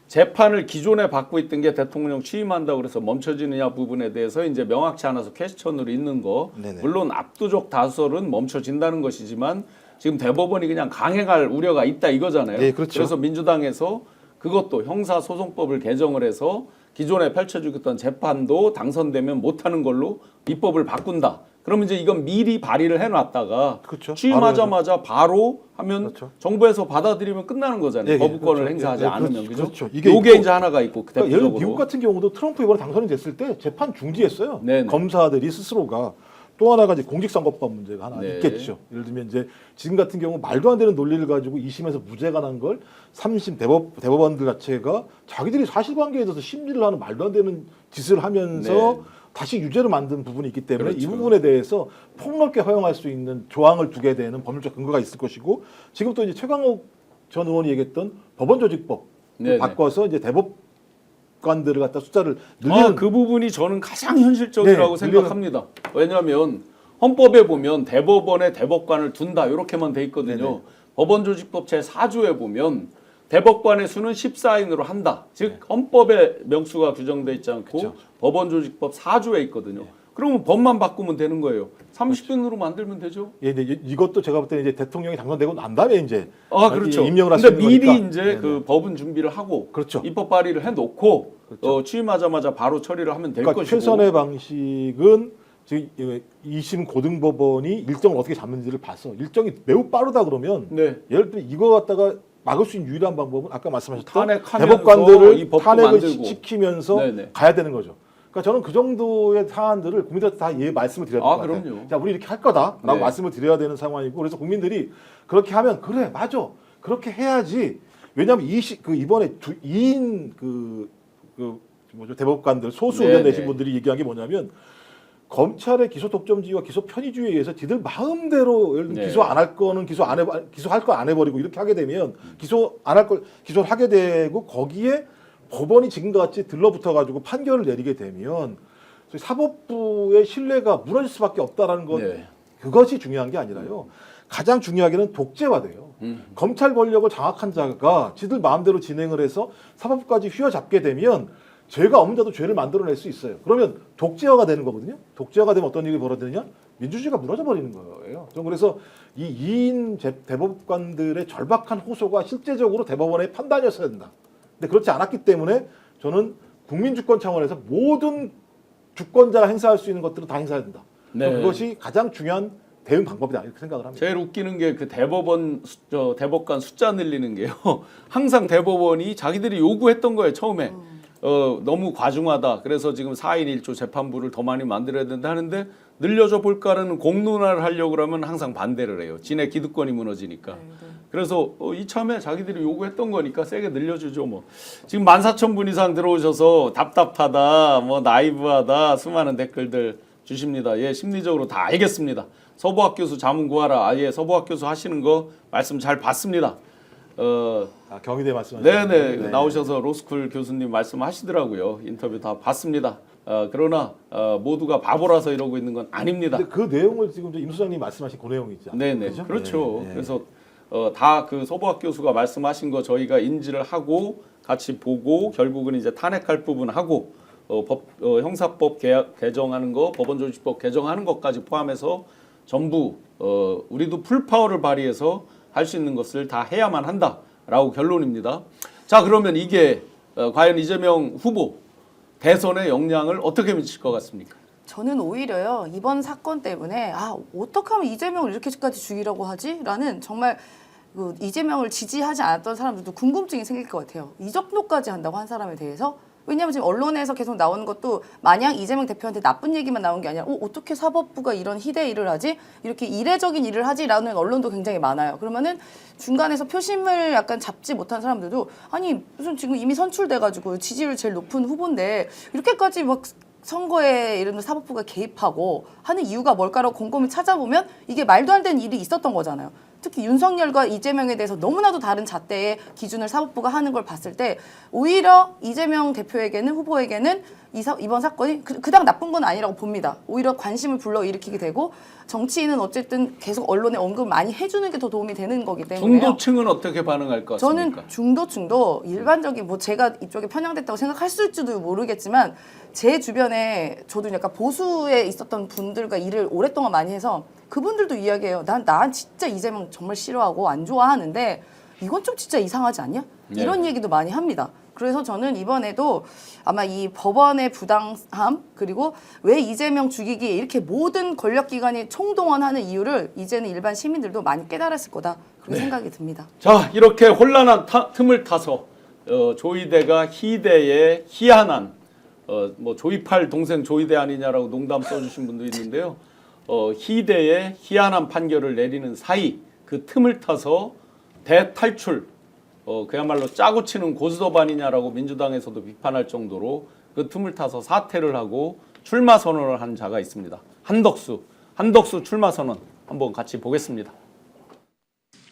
재판을 기존에 받고 있던 게 대통령 취임한다고 그래서 멈춰지느냐 부분에 대해서 이제 명확치 않아서 퀘스천으로 있는 거. 네네. 물론 압도적 다수설은 멈춰진다는 것이지만 지금 대법원이 그냥 강행할 우려가 있다 이거잖아요. 네, 그렇죠. 그래서 민주당에서 그것도 형사소송법을 개정을 해서 기존에 펼쳐주겠던 재판도 당선되면 못하는 걸로 입법을 바꾼다. 그러면 이제 이건 미리 발의를 해놨다가 그렇죠. 취임하자마자 바로 하면 그렇죠. 정부에서 받아들이면 끝나는 거잖아요. 예, 예, 거부권을 그렇죠. 행사하지 예, 않으면 그렇죠. 그죠? 그렇죠. 이게 요게 있고, 이제 하나가 있고 그러니까 예를 들어 대표적으로 미국 같은 경우도 트럼프 이번에 당선이 됐을 때 재판 중지했어요. 네네. 검사들이 스스로가. 또 하나가 이제 공직선거법 문제가 하나 네. 있겠죠. 예를 들면 이제 지금 같은 경우 말도 안 되는 논리를 가지고 2심에서 무죄가 난 걸 3심 대법원들 자체가 자기들이 사실관계에 대해서 심리를 하는 말도 안 되는 짓을 하면서 네. 다시 유죄를 만든 부분이 있기 때문에 이 그렇죠. 부분에 대해서 폭넓게 허용할 수 있는 조항을 두게 되는 법률적 근거가 있을 것이고 지금 또 이제 최강욱 전 의원이 얘기했던 법원조직법 네네. 바꿔서 이제 대법관들을 갖다 숫자를 늘리는 그 부분이 저는 가장 현실적이라고 네, 생각합니다. 왜냐하면 헌법에 보면 대법원에 대법관을 둔다 이렇게만 돼 있거든요. 네네. 법원조직법 제 4조에 보면 대법관의 수는 14인으로 한다. 네. 즉 헌법에 명수가 규정돼 있지 않고 그쵸. 법원조직법 4조에 있거든요. 그러면 법만 바꾸면 되는 거예요. 30인으로 만들면 되죠. 예, 근데 이것도 제가 볼 때는 이제 대통령이 당선되고 난 다음에 이제 그렇죠. 임명을 근데 하시는 미리 거니까. 이제 네네. 그 법은 준비를 하고 그렇죠. 입법 발의를 해놓고 그렇죠. 취임하자마자 바로 처리를 하면 될 그러니까 것이고. 최선의 방식은 지금 2심 고등법원이 일정을 어떻게 잡는지를 봐서 일정이 매우 빠르다 그러면 네. 예를 들면 이거 갖다가 막을 수 있는 유일한 방법은 아까 말씀하셨던 탄핵하면서 이 대법관들을 법도 탄핵을 만들고. 시키면서 네네. 가야 되는 거죠. 그러니까 저는 그 정도의 사안들을 국민들한테 다 말씀을 드려야 될 것 같아요. 그럼요. 자, 우리 이렇게 할 거다라고 네. 말씀을 드려야 되는 상황이고 그래서 국민들이 그렇게 하면 그래 맞아 그렇게 해야지. 왜냐하면 이번에 2인 대법관들 소수 의견 네네. 내신 분들이 얘기한 게 뭐냐면 검찰의 기소 독점주의와 기소 편의주의에 의해서 지들 마음대로 예를 들면 네. 기소 안 할 거는 기소할 거 안 해버리고 이렇게 하게 되면 기소 안 할 걸 기소를 하게 되고 거기에 법원이 지금과 같이 들러붙어 가지고 판결을 내리게 되면 사법부의 신뢰가 무너질 수밖에 없다라는 것 네. 그것이 중요한 게 아니라요. 가장 중요하게는 독재화돼요. 검찰 권력을 장악한 자가 지들 마음대로 진행을 해서 사법부까지 휘어잡게 되면 죄가 없는 자도 죄를 만들어낼 수 있어요. 그러면 독재화가 되는 거거든요. 독재화가 되면 어떤 일이 벌어지느냐? 민주주의가 무너져 버리는 거예요. 저는 그래서 이 2인 대법관들의 절박한 호소가 실제적으로 대법원의 판단이었어야 된다. 근데 그렇지 않았기 때문에 저는 국민주권 차원에서 모든 주권자가 행사할 수 있는 것들은 다 행사해야 된다. 네. 그것이 가장 중요한 대응 방법이다 이렇게 생각을 합니다. 제일 웃기는 게 그 대법관 숫자 늘리는 게요. 항상 대법원이 자기들이 요구했던 거예요. 처음에 너무 과중하다. 그래서 지금 4인 1조 재판부를 더 많이 만들어야 된다 하는데 늘려줘 볼까라는 공론화를 하려고 그러면 항상 반대를 해요. 지네 기득권이 무너지니까. 그래서 이참에 자기들이 요구했던 거니까 세게 늘려주죠. 뭐 지금 14,000분 이상 들어오셔서 답답하다, 뭐 나이브하다 수많은 댓글들 주십니다. 예, 심리적으로 다 알겠습니다. 서보학 교수 자문 구하라. 아예 서보학 교수 하시는 거 말씀 잘 봤습니다. 경희대 말씀하시는 네네 나오셔서 로스쿨 교수님 말씀하시더라고요. 인터뷰 다 봤습니다. 그러나 모두가 바보라서 이러고 있는 건 아닙니다. 근데 그 내용을 지금 임 소장님 말씀하신 그 내용이죠. 네네 그죠? 그렇죠. 네. 그래서 다 그 서보학 교수가 말씀하신 거 저희가 인지를 하고 같이 보고 결국은 이제 탄핵할 부분 하고 형사법 개정하는 거, 법원조직법 개정하는 것까지 포함해서 전부 우리도 풀파워를 발휘해서 할 수 있는 것을 다 해야만 한다라고 결론입니다. 자 그러면 이게 과연 이재명 후보 대선에 영향을 어떻게 미칠 것 같습니까? 저는 오히려요 이번 사건 때문에 어떻게 하면 이재명을 이렇게까지 죽이려고 하지?라는 정말 그 이재명을 지지하지 않았던 사람들도 궁금증이 생길 것 같아요. 이 정도까지 한다고 한 사람에 대해서. 왜냐하면 지금 언론에서 계속 나오는 것도 마냥 이재명 대표한테 나쁜 얘기만 나온 게 아니라 어떻게 사법부가 이런 희대 일을 하지? 이렇게 이례적인 일을 하지라는 언론도 굉장히 많아요. 그러면은 중간에서 표심을 약간 잡지 못한 사람들도 아니 무슨 지금 이미 선출돼가지고 지지율 제일 높은 후보인데 이렇게까지 막 선거에 이런 사법부가 개입하고 하는 이유가 뭘까라고 곰곰이 찾아보면 이게 말도 안 되는 일이 있었던 거잖아요. 특히 윤석열과 이재명에 대해서 너무나도 다른 잣대의 기준을 사법부가 하는 걸 봤을 때 오히려 이재명 대표에게는 후보에게는 이번 사건이 그닥 나쁜 건 아니라고 봅니다. 오히려 관심을 불러일으키게 되고 정치인은 어쨌든 계속 언론에 언급을 많이 해주는 게 더 도움이 되는 거기 때문에 중도층은 어떻게 반응할 것 같습니까? 저는 중도층도 일반적인 뭐 제가 이쪽에 편향됐다고 생각할지도 모르겠지만 제 주변에 저도 약간 보수에 있었던 분들과 일을 오랫동안 많이 해서 그분들도 이야기해요. 난 진짜 이재명 정말 싫어하고 안 좋아하는데 이건 좀 진짜 이상하지 않냐? 이런 얘기도 많이 합니다. 그래서 저는 이번에도 아마 이 법원의 부당함 그리고 왜 이재명 죽이기에 이렇게 모든 권력기관이 총동원하는 이유를 이제는 일반 시민들도 많이 깨달았을 거다 그런 생각이 듭니다. 자 이렇게 혼란한 틈을 타서 조이대가 희대의 희한한 뭐 조이팔 동생 조이대 아니냐라고 농담 써주신 분도 있는데요. 희대의 희한한 판결을 내리는 사이 그 틈을 타서 대탈출 그야말로 짜고 치는 고스톱 아니냐라고 민주당에서도 비판할 정도로 그 틈을 타서 사퇴를 하고 출마 선언을 한 자가 있습니다. 한덕수 출마 선언 한번 같이 보겠습니다.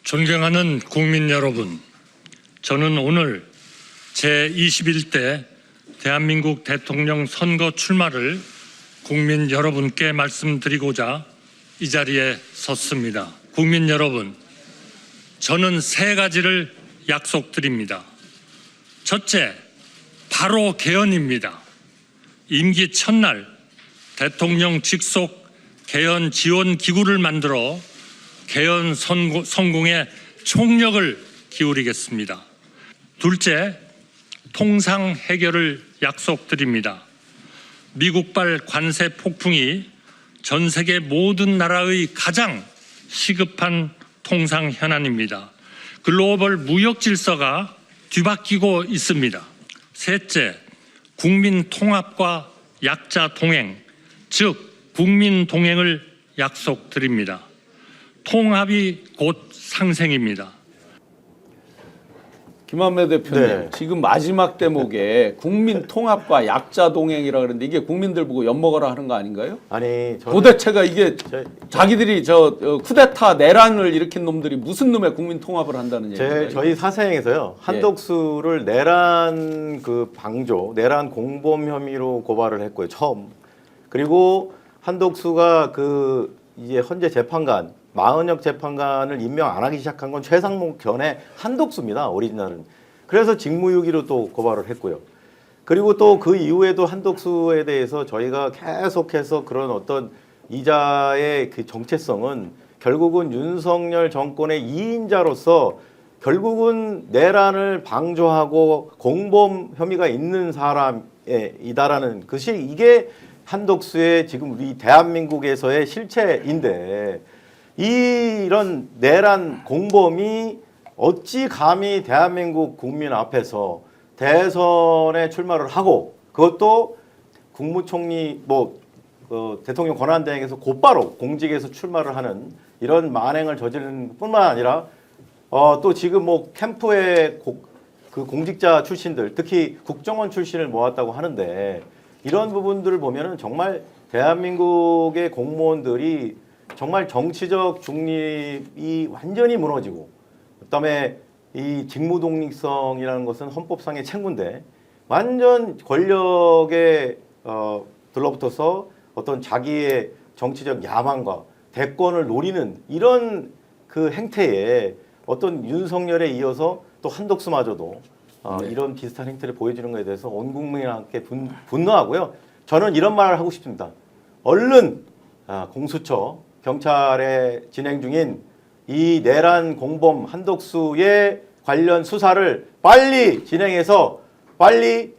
존경하는 국민 여러분, 저는 오늘 제21대 대한민국 대통령 선거 출마를 국민 여러분께 말씀드리고자 이 자리에 섰습니다. 국민 여러분, 저는 세 가지를 약속드립니다. 첫째, 바로 개헌입니다. 임기 첫날 대통령 직속 개헌 지원 기구를 만들어 개헌 성공에 총력을 기울이겠습니다. 둘째, 통상 해결을 약속드립니다. 미국발 관세 폭풍이 전 세계 모든 나라의 가장 시급한 통상 현안입니다. 글로벌 무역 질서가 뒤바뀌고 있습니다. 셋째, 국민 통합과 약자 동행, 즉 국민 동행을 약속드립니다. 통합이 곧 상생입니다. 김한배 대표님 네. 지금 마지막 대목에 국민 통합과 약자 동행이라 그러는데 이게 국민들 보고 엿먹어라 하는 거 아닌가요? 아니 도대체가 이게 자기들이 쿠데타 내란을 일으킨 놈들이 무슨 놈의 국민 통합을 한다는 얘기예요? 저희 사생에서요 한덕수를 내란 내란 공범 혐의로 고발을 했고요 처음. 그리고 한덕수가 이제 현재 재판관 마은혁 재판관을 임명 안 하기 시작한 건 최상목 전에 한덕수입니다. 오리지널은. 그래서 직무유기로 또 고발을 했고요. 그리고 또 그 이후에도 한덕수에 대해서 저희가 계속해서 그런 어떤 이자의 그 정체성은 결국은 윤석열 정권의 2인자로서 결국은 내란을 방조하고 공범 혐의가 있는 사람이다라는 것이 이게 한덕수의 지금 우리 대한민국에서의 실체인데 이런 내란 공범이 어찌 감히 대한민국 국민 앞에서 대선에 출마를 하고 그것도 국무총리 대통령 권한대행에서 곧바로 공직에서 출마를 하는 이런 만행을 저지르는 뿐만 아니라 또 지금 뭐 캠프에 그 공직자 출신들 특히 국정원 출신을 모았다고 하는데 이런 부분들을 보면은 정말 대한민국의 공무원들이 정말 정치적 중립이 완전히 무너지고 그다음에 이 직무 독립성이라는 것은 헌법상의 책무인데 완전 권력에 들러붙어서 어떤 자기의 정치적 야망과 대권을 노리는 이런 그 행태에 어떤 윤석열에 이어서 또 한덕수마저도 이런 비슷한 행태를 보여주는 것에 대해서 온 국민이 함께 분노하고요. 저는 이런 말을 하고 싶습니다. 얼른 공수처 경찰에 진행 중인 이 내란 공범 한덕수의 관련 수사를 빨리 진행해서 빨리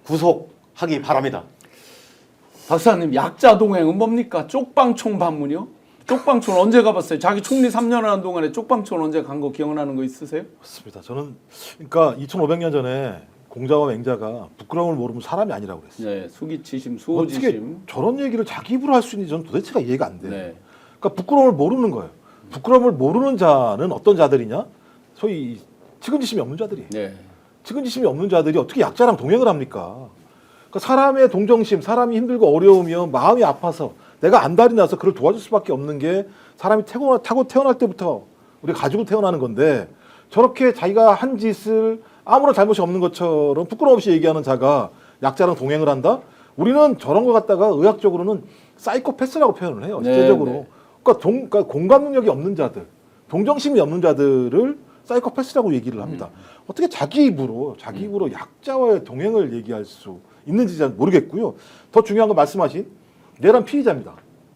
구속하기 바랍니다. 박사님 약자 동행은 뭡니까? 쪽방촌 방문이요? 쪽방촌 언제 가봤어요? 자기 총리 3년 하는 동안에 쪽방촌 언제 간 거 기억나는 거 있으세요? 맞습니다. 저는 그러니까 2,500년 전에 공자와 맹자가 부끄러움을 모르면 사람이 아니라고 그랬어요. 네, 수기치심, 어떻게 수호지심. 저런 얘기를 자기 입으로 할 수 있는지 저는 도대체가 이해가 안 돼요. 네. 그러니까 부끄러움을 모르는 거예요. 부끄러움을 모르는 자는 어떤 자들이냐? 소위 측은지심이 없는 자들이에요. 네. 측은지심이 없는 자들이 어떻게 약자랑 동행을 합니까? 그러니까 사람의 동정심, 사람이 힘들고 어려우면 마음이 아파서 내가 안달이 나서 그를 도와줄 수밖에 없는 게 사람이 타고 태어날 때부터 우리가 가지고 태어나는 건데 저렇게 자기가 한 짓을 아무런 잘못이 없는 것처럼 부끄러움 없이 얘기하는 자가 약자랑 동행을 한다? 우리는 저런 거 갖다가 의학적으로는 사이코패스라고 표현을 해요. 실제적으로. 네. 그러니까 공감 능력이 없는 자들, 동정심이 없는 자들을 사이코패스라고 얘기를 합니다. 어떻게 자기 입으로 약자와의 동행을 얘기할 수 있는지 잘 모르겠고요. 더 중요한 건 말씀하신 내란 피의자입니다.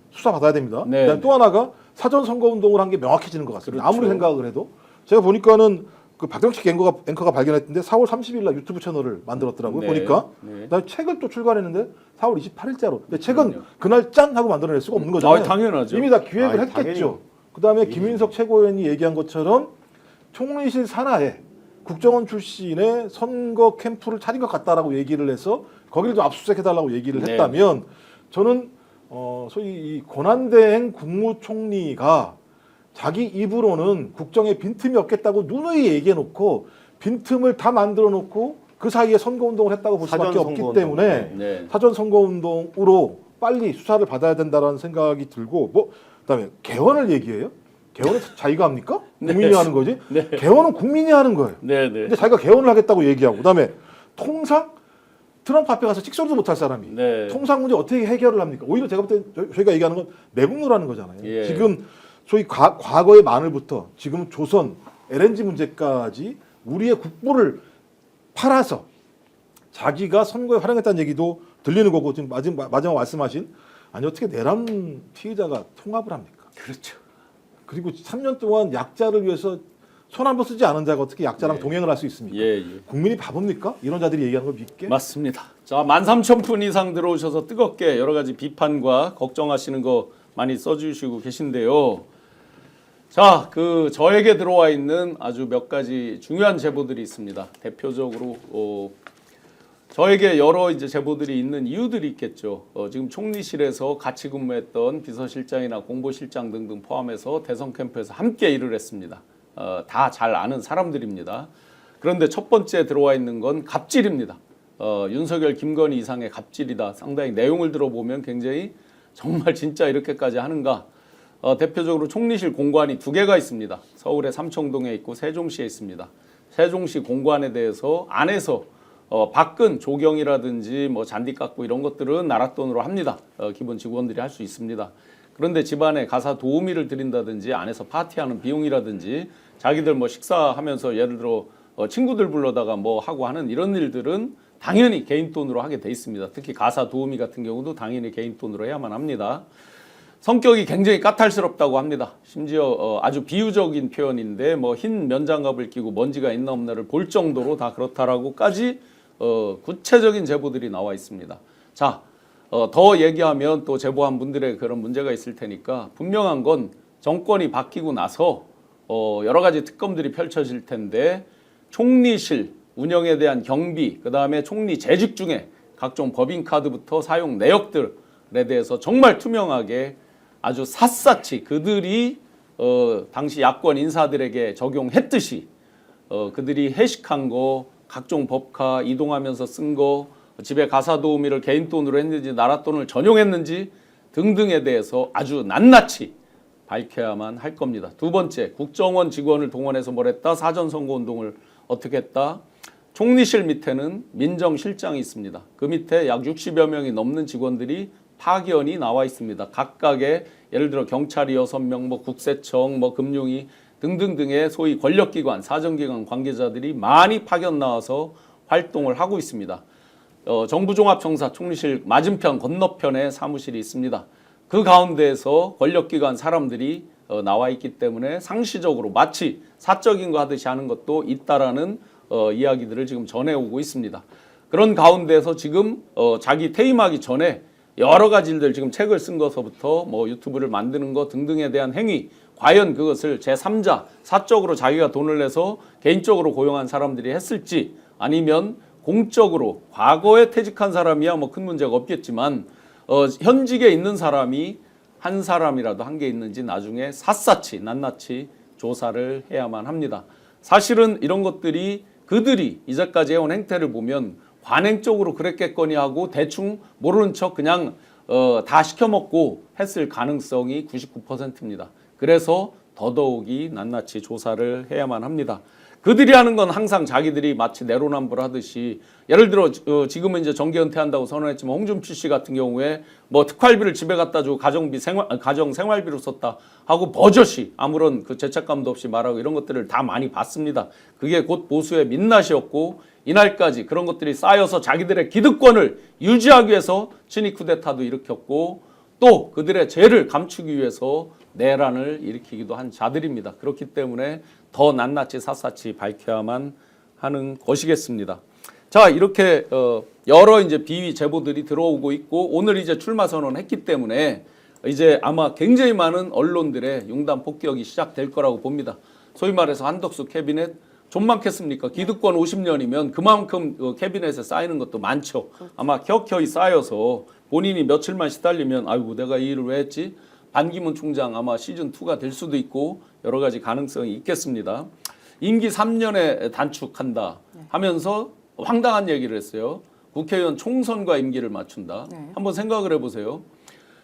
수사 받아야 됩니다. 네. 그다음에 또 하나가 사전 선거 운동을 한 게 명확해지는 것 같습니다. 그렇죠. 아무리 생각을 해도 제가 보니까는 그 박정식 앵커가 발견했는데 4월 30일 날 유튜브 채널을 만들었더라고요. 네. 보니까 네. 그다음에 책을 또 출간했는데 4월 28일자로. 근데 책은 그럼요. 그날 짠 하고 만들어낼 수가 없는 거잖아요. 당연하죠. 이미 다 기획을 아이, 했겠죠. 당연히. 그다음에 김인석 최고위원이 얘기한 것처럼 총리실 산하에 국정원 출신의 선거 캠프를 차린 것 같다라고 얘기를 해서 거기를 좀 압수수색해달라고 얘기를 네. 했다면 저는 소위 이 권한대행 국무총리가 자기 입으로는 국정에 빈틈이 없겠다고 누누이 얘기해놓고 빈틈을 다 만들어놓고 그 사이에 선거운동을 했다고 볼 수밖에 사전 없기 선거운동. 때문에 네. 사전 선거운동으로 빨리 수사를 받아야 된다라는 생각이 들고 그다음에 개헌을 얘기해요? 개헌은 자기가 합니까? 국민이 네. 하는 거지? 네. 개헌은 국민이 하는 거예요. 네, 네. 근데 자기가 개헌을 하겠다고 얘기하고 그다음에 통상 트럼프 앞에 가서 찍소리도 못할 사람이 네. 통상 문제 어떻게 해결을 합니까? 오히려 제가 볼 때 저희가 얘기하는 건 매국노라는 거잖아요. 예. 지금 소위 과거의 마늘부터 지금 조선 LNG 문제까지 우리의 국보를 팔아서 자기가 선거에 활용했다는 얘기도 들리는 거고 지금 마지막 말씀하신 아니 어떻게 내란 피의자가 통합을 합니까? 그렇죠. 그리고 3년 동안 약자를 위해서 손 한 번 쓰지 않은 자가 어떻게 약자랑 네. 동행을 할 수 있습니까? 예, 예. 국민이 바보입니까? 이런 자들이 얘기하는 걸 믿게? 맞습니다. 자, 13,000분 이상 들어오셔서 뜨겁게 여러 가지 비판과 걱정하시는 거 많이 써주시고 계신데요. 자, 저에게 들어와 있는 아주 몇 가지 중요한 제보들이 있습니다. 대표적으로 저에게 여러 이제 제보들이 있는 이유들이 있겠죠. 지금 총리실에서 같이 근무했던 비서실장이나 공보실장 등등 포함해서 대선 캠프에서 함께 일을 했습니다. 다 잘 아는 사람들입니다. 그런데 첫 번째 들어와 있는 건 갑질입니다. 윤석열, 김건희 이상의 갑질이다. 상당히 내용을 들어보면 굉장히 정말 진짜 이렇게까지 하는가. 대표적으로 총리실 공관이 2개가 있습니다. 서울의 삼청동에 있고 세종시에 있습니다. 세종시 공관에 대해서 안에서 밖은 조경이라든지 뭐 잔디 깎고 이런 것들은 나라 돈으로 합니다. 기본 직원들이 할 수 있습니다. 그런데 집안에 가사 도우미를 드린다든지 안에서 파티하는 비용이라든지 자기들 뭐 식사하면서 예를 들어 친구들 불러다가 뭐 하고 하는 이런 일들은 당연히 개인 돈으로 하게 돼 있습니다. 특히 가사 도우미 같은 경우도 당연히 개인 돈으로 해야만 합니다. 성격이 굉장히 까탈스럽다고 합니다. 심지어 아주 비유적인 표현인데 뭐 흰 면장갑을 끼고 먼지가 있나 없나를 볼 정도로 다 그렇다라고까지 구체적인 제보들이 나와 있습니다. 자, 더 얘기하면 또 제보한 분들의 그런 문제가 있을 테니까 분명한 건 정권이 바뀌고 나서 여러 가지 특검들이 펼쳐질 텐데 총리실 운영에 대한 경비, 그다음에 총리 재직 중에 각종 법인카드부터 사용 내역들에 대해서 정말 투명하게 아주 샅샅이 그들이 당시 야권 인사들에게 적용했듯이 그들이 회식한 거, 각종 법카 이동하면서 쓴 거, 집에 가사 도우미를 개인 돈으로 했는지 나라 돈을 전용했는지 등등에 대해서 아주 낱낱이 밝혀야만 할 겁니다. 두 번째, 국정원 직원을 동원해서 뭘 했다? 사전선거운동을 어떻게 했다? 총리실 밑에는 민정실장이 있습니다. 그 밑에 약 60여 명이 넘는 직원들이 파견이 나와 있습니다. 각각의 예를 들어 경찰이 6명, 뭐 국세청, 뭐 금융위 등등등의 소위 권력기관, 사정기관 관계자들이 많이 파견 나와서 활동을 하고 있습니다. 정부종합청사 총리실 맞은편 건너편에 사무실이 있습니다. 그 가운데에서 권력기관 사람들이 나와 있기 때문에 상시적으로 마치 사적인 거 하듯이 하는 것도 있다라는 이야기들을 지금 전해오고 있습니다. 그런 가운데서 지금 자기 퇴임하기 전에 여러 가지 일들 지금 책을 쓴 것서부터 뭐 유튜브를 만드는 것 등등에 대한 행위, 과연 그것을 제3자, 사적으로 자기가 돈을 내서 개인적으로 고용한 사람들이 했을지 아니면 공적으로 과거에 퇴직한 사람이야 뭐 큰 문제가 없겠지만 현직에 있는 사람이 한 사람이라도 한 게 있는지 나중에 샅샅이 낱낱이 조사를 해야만 합니다. 사실은 이런 것들이 그들이 이제까지 해온 행태를 보면 관행적으로 그랬겠거니 하고 대충 모르는 척 그냥 다 시켜먹고 했을 가능성이 99%입니다. 그래서 더더욱이 낱낱이 조사를 해야만 합니다. 그들이 하는 건 항상 자기들이 마치 내로남불하듯이 예를 들어 지금은 이제 정계 은퇴한다고 선언했지만 홍준표 씨 같은 경우에 뭐 특활비를 집에 갖다 주고 가정 생활비로 썼다 하고 버젓이 아무런 그 죄책감도 없이 말하고 이런 것들을 다 많이 봤습니다. 그게 곧 보수의 민낯이었고 이날까지 그런 것들이 쌓여서 자기들의 기득권을 유지하기 위해서 친위 쿠데타도 일으켰고 또 그들의 죄를 감추기 위해서 내란을 일으키기도 한 자들입니다. 그렇기 때문에 더 낱낱이 샅샅이 밝혀야만 하는 것이겠습니다. 자, 이렇게 여러 이제 비위 제보들이 들어오고 있고 오늘 이제 출마 선언했기 때문에 이제 아마 굉장히 많은 언론들의 융단 폭격이 시작될 거라고 봅니다. 소위 말해서 한덕수 캐비넷 좀 많겠습니까? 기득권 50년이면 그만큼 캐비넷에 쌓이는 것도 많죠. 아마 켜켜이 쌓여서 본인이 며칠만 시달리면 아이고 내가 이 일을 왜 했지? 반기문 총장 아마 시즌2가 될 수도 있고 여러 가지 가능성이 있겠습니다. 임기 3년에 단축한다 하면서 황당한 얘기를 했어요. 국회의원 총선과 임기를 맞춘다. 한번 생각을 해보세요.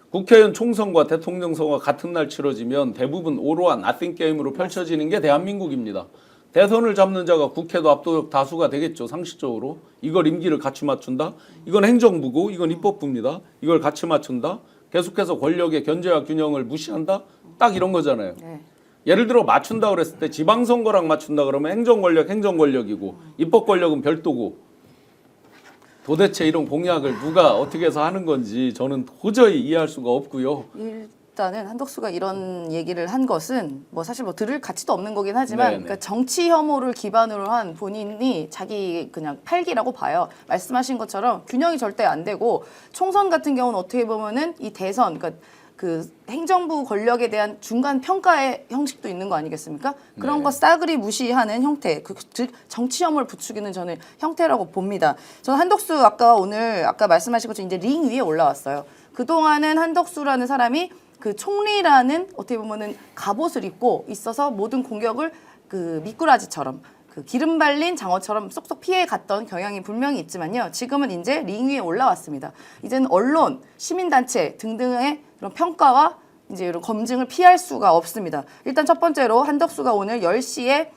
국회의원 총선과 대통령 선거가 같은 날 치러지면 대부분 오로한 나띵 게임으로 펼쳐지는 게 대한민국입니다. 대선을 잡는 자가 국회도 압도적 다수가 되겠죠. 상식적으로. 이걸 임기를 같이 맞춘다. 이건 행정부고 이건 입법부입니다. 이걸 같이 맞춘다. 계속해서 권력의 견제와 균형을 무시한다. 딱 이런 거잖아요. 네. 예를 들어 맞춘다 그랬을 때 지방선거랑 맞춘다 그러면 행정권력이고 입법권력은 별도고 도대체 이런 공약을 누가 어떻게 해서 하는 건지 저는 도저히 이해할 수가 없고요. 일단은 한덕수가 이런 얘기를 한 것은 뭐 사실 뭐 들을 가치도 없는 거긴 하지만 그러니까 정치 혐오를 기반으로 한 본인이 자기 그냥 팔기라고 봐요. 말씀하신 것처럼 균형이 절대 안 되고 총선 같은 경우는 어떻게 보면은 이 대선 그러니까 그 행정부 권력에 대한 중간 평가의 형식도 있는 거 아니겠습니까? 그런 거 싸그리 무시하는 형태, 즉 정치 혐오를 부추기는 저는 형태라고 봅니다. 저는 한덕수 아까 말씀하신 것처럼 이제 링 위에 올라왔어요. 그동안은 한덕수라는 사람이 그 총리라는 어떻게 보면은 갑옷을 입고 있어서 모든 공격을 그 미꾸라지처럼 그 기름 발린 장어처럼 쏙쏙 피해 갔던 경향이 분명히 있지만요. 지금은 이제 링 위에 올라왔습니다. 이제는 언론, 시민단체 등등의 그런 평가와 이제 이런 검증을 피할 수가 없습니다. 일단 첫 번째로 한덕수가 오늘 10시에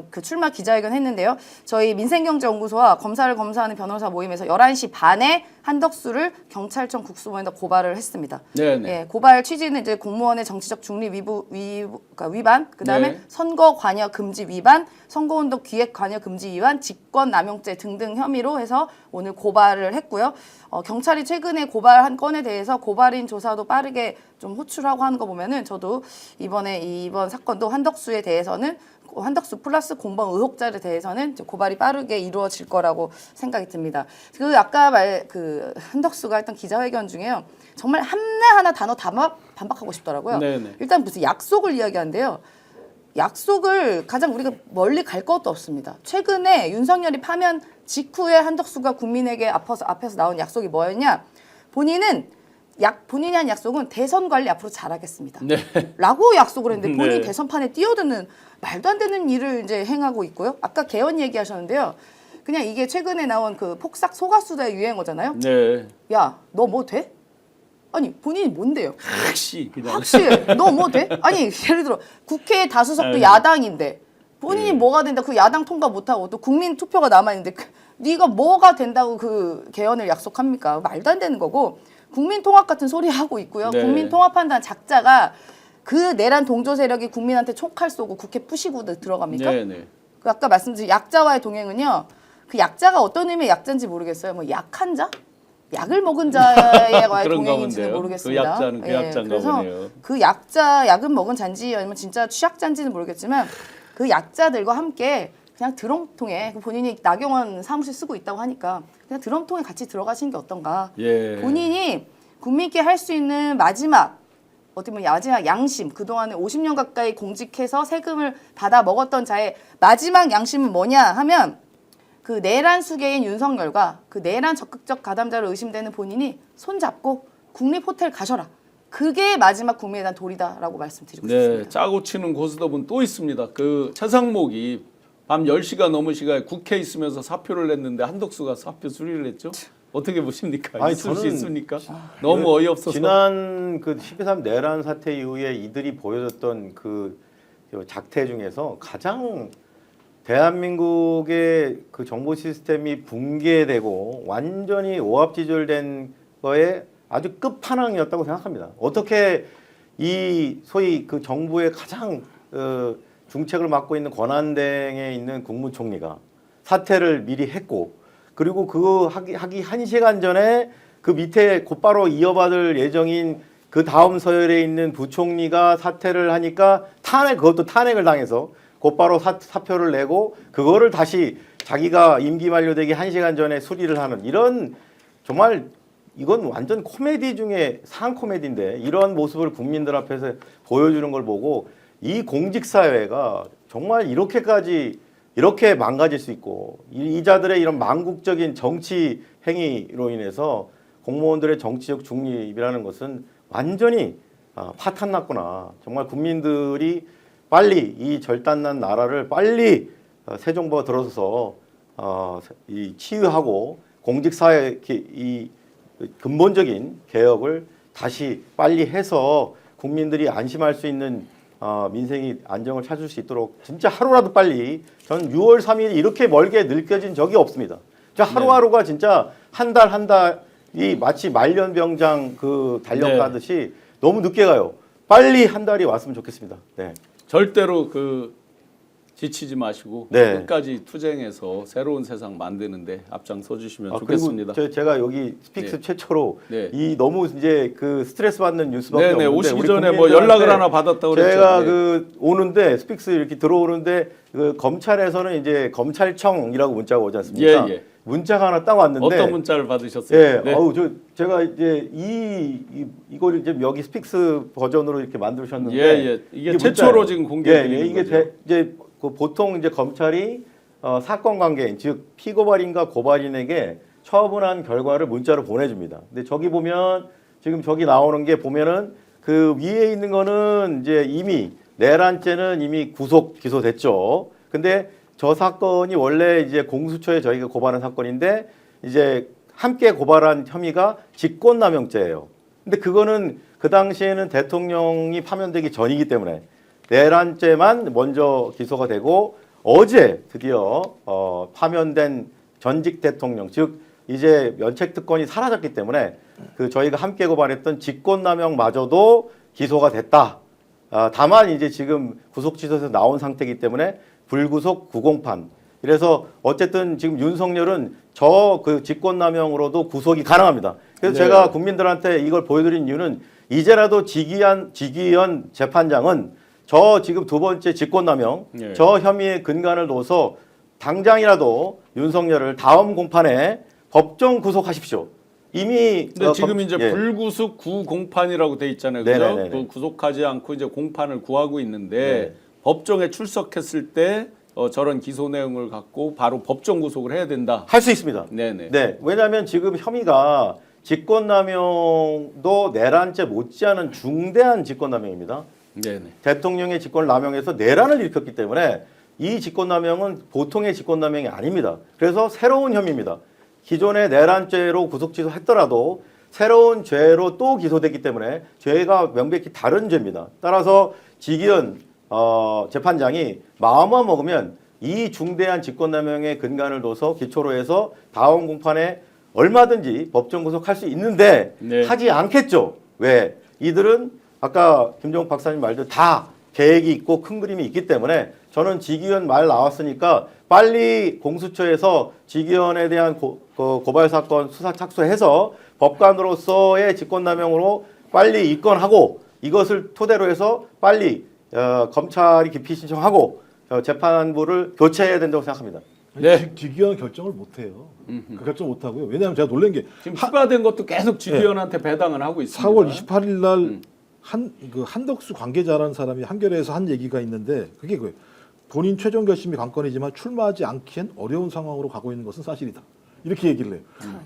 그 출마 기자회견 했는데요. 저희 민생경제연구소와 검사를 검사하는 변호사 모임에서 11시 반에 한덕수를 경찰청 국수본에다 고발을 했습니다. 네네. 예, 고발 취지는 이제 공무원의 정치적 중립 그러니까 위반, 그다음에 네. 선거 관여 금지 위반, 선거운동 기획 관여 금지 위반, 직권남용죄 등등 혐의로 해서 오늘 고발을 했고요. 경찰이 최근에 고발한 건에 대해서 고발인 조사도 빠르게 좀 호출하고 하는 거 보면은 저도 이번 사건도 한덕수에 대해서는 한덕수 플러스 공범 의혹자에 대해서는 고발이 빠르게 이루어질 거라고 생각이 듭니다. 그 아까 그 한덕수가 했던 기자회견 중에요. 정말 하나하나 단어 다 반박하고 싶더라고요. 네네. 일단 무슨 약속을 이야기한대요. 약속을 가장 우리가 멀리 갈 것도 없습니다. 최근에 윤석열이 파면 직후에 한덕수가 국민에게 앞에서 나온 약속이 뭐였냐? 본인이 한 약속은 대선 관리 앞으로 잘하겠습니다. 네. 라고 약속을 했는데 본인이 네. 대선판에 뛰어드는 말도 안 되는 일을 이제 행하고 있고요. 아까 개헌 얘기하셨는데요. 그냥 이게 최근에 나온 그 폭삭 소가수다의 유행어잖아요. 네. 야, 너 뭐 돼? 아니 본인이 뭔데요? 혹시 그냥 확실히 너 뭐 돼? 아니 예를 들어 국회 다수석도 네. 야당인데 본인이 뭐가 된다 그 야당 통과 못하고 또 국민 투표가 남아있는데 네가 뭐가 된다고 그 개헌을 약속합니까? 말도 안 되는 거고 국민 통합 같은 소리 하고 있고요. 네. 국민 통합한다는 작자가 그 내란 동조 세력이 국민한테 총칼 쏘고 국회 부시고 들어갑니까? 네네. 그 아까 말씀드린 약자와의 동행은요. 그 약자가 어떤 의미의 약자인지 모르겠어요. 뭐 약한 자? 약을 먹은 자와의 그런가 동행인지는 본데요. 모르겠습니다. 그 약자는 그 약자인가 그래서 보네요. 그 약자 약은 먹은 잔지 아니면 진짜 취약자인지는 모르겠지만 그 약자들과 함께 그냥 드럼통에 본인이 나경원 사무실 쓰고 있다고 하니까 그냥 드럼통에 같이 들어가시는 게 어떤가. 예. 본인이 국민께 할 수 있는 마지막 어떻게 보면 마지막 양심 그동안에 50년 가까이 공직해서 세금을 받아 먹었던 자의 마지막 양심은 뭐냐 하면 그 내란 수괴인 윤석열과 그 내란 적극적 가담자로 의심되는 본인이 손잡고 국립호텔 가셔라. 그게 마지막 국민에 대한 도리다라고 말씀드리고 네, 싶습니다. 짜고 치는 고스톱은 또 있습니다. 그 최상목이 밤 10시가 넘은 시간에 국회에 있으면서 사표를 냈는데 한덕수가 사표 수리를 했죠. 어떻게 보십니까? 아니, 있을 수 저는 있습니까? 너무 어이없어서. 지난 그 12.3 내란 사태 이후에 이들이 보여줬던 그 작태 중에서 가장 대한민국의 그 정보 시스템이 붕괴되고 완전히 오합지졸된 거에 아주 끝판왕이었다고 생각합니다. 어떻게 이 소위 그 정부의 가장 중책을 맡고 있는 권한대행에 있는 국무총리가 사퇴를 미리 했고 그리고 그거 하기 1시간 전에 그 밑에 곧바로 이어받을 예정인 그 다음 서열에 있는 부총리가 사퇴를 하니까 그것도 탄핵을 당해서 곧바로 사표를 내고 그거를 다시 자기가 임기 만료되기 1시간 전에 수리를 하는 이런 정말 이건 완전 코미디 중에 상 코미디인데 이런 모습을 국민들 앞에서 보여주는 걸 보고 이 공직사회가 정말 이렇게 망가질 수 있고 이 자들의 이런 망국적인 정치 행위로 인해서 공무원들의 정치적 중립이라는 것은 완전히 파탄났구나. 정말 국민들이 빨리 이 절단난 나라를 빨리 새 정부가 들어서서 이 치유하고 공직사회 이 근본적인 개혁을 다시 빨리 해서 국민들이 안심할 수 있는 민생이 안정을 찾을 수 있도록 진짜 하루라도 빨리 전 6월 3일이 이렇게 멀게 느껴진 적이 없습니다. 진짜 하루하루가 진짜 한 달이 마치 말년병장 그 달력하듯이 너무 늦게 가요. 빨리 한 달이 왔으면 좋겠습니다. 네. 절대로 그 지치지 마시고 네. 끝까지 투쟁해서 새로운 세상 만드는데 앞장서 주시면 그리고 좋겠습니다. 제가 여기 스픽스 네. 최초로 네. 이 너무 이제 그 스트레스 받는 뉴스밖에 네네, 없는데 오시기 우리 전에 뭐 국민들한테 연락을 하나 받았다고 그랬죠. 제가 네. 그 오는데 스픽스 이렇게 들어오는데 그 검찰에서는 이제 검찰청이라고 문자가 오지 않습니까? 예, 예. 문자가 하나 딱 왔는데 어떤 문자를 받으셨어요? 예, 네. 제가 이제 이걸 이제 여기 스픽스 버전으로 이렇게 만드셨는데 예. 이게 최초로 지금 공개드리는 이게 거죠. 이제 그 보통 이제 검찰이 사건 관계인 즉 피고발인과 고발인에게 처분한 결과를 문자로 보내줍니다. 근데 저기 보면 지금 저기 나오는 게 보면은 그 위에 있는 거는 이제 이미 내란죄는 이미 구속 기소됐죠. 근데 저 사건이 원래 이제 공수처에 저희가 고발한 사건인데 이제 함께 고발한 혐의가 직권남용죄예요. 근데 그거는 그 당시에는 대통령이 파면되기 전이기 때문에 내란죄만 먼저 기소가 되고 어제 드디어 파면된 전직 대통령 즉 이제 면책특권이 사라졌기 때문에 그 저희가 함께 고발했던 직권남용마저도 기소가 됐다. 다만 이제 지금 구속취소에서 나온 상태이기 때문에 불구속 구공판. 그래서 어쨌든 지금 윤석열은 저 그 직권남용으로도 구속이 가능합니다. 그래서 네. 제가 국민들한테 이걸 보여드린 이유는 이제라도 지기현 재판장은 저 지금 두 번째 직권남용 예. 저 혐의의 근간을 둬서 당장이라도 윤석열을 다음 공판에 법정 구속하십시오. 이미 근데 지금 이제 예. 불구속 구공판이라고 돼 있잖아요. 그죠? 네네네네. 그 구속하지 않고 이제 공판을 구하고 있는데 네. 법정에 출석했을 때 저런 기소 내용을 갖고 바로 법정 구속을 해야 된다. 할 수 있습니다. 네네. 네, 왜냐하면 지금 혐의가 직권남용도 내란죄 못지않은 중대한 직권남용입니다. 네네. 대통령의 직권을 남용해서 내란을 일으켰기 때문에 이 직권남용은 보통의 직권남용이 아닙니다. 그래서 새로운 혐의입니다. 기존의 내란죄로 구속 취소했더라도 새로운 죄로 또 기소됐기 때문에 죄가 명백히 다른 죄입니다. 따라서 지기현 재판장이 마음만 먹으면 이 중대한 직권남용의 근간을 둬서 기초로 해서 다음 공판에 얼마든지 법정 구속할 수 있는데 네. 하지 않겠죠. 왜? 이들은 아까 김종욱 박사님 말대로 다 계획이 있고 큰 그림이 있기 때문에 저는 지기현 말 나왔으니까 빨리 공수처에서 지기현에 대한 고발 사건 수사 착수해서 법관으로서의 직권남용으로 빨리 입건하고 이것을 토대로 해서 빨리 검찰이 기피 신청하고 재판부를 교체해야 된다고 생각합니다. 네. 지기현 결정을 못해요. 그 결정 못하고요. 왜냐하면 제가 놀란 게 지금 추가된 것도 계속 지기현한테 배당을 하고 있습니다. 4월 28일 날 한덕수 관계자라는 사람이 한겨레에서 한 얘기가 있는데 그게 그거예요. 본인 최종 결심이 관건이지만 출마하지 않기엔 어려운 상황으로 가고 있는 것은 사실이다. 이렇게 얘기를 해요.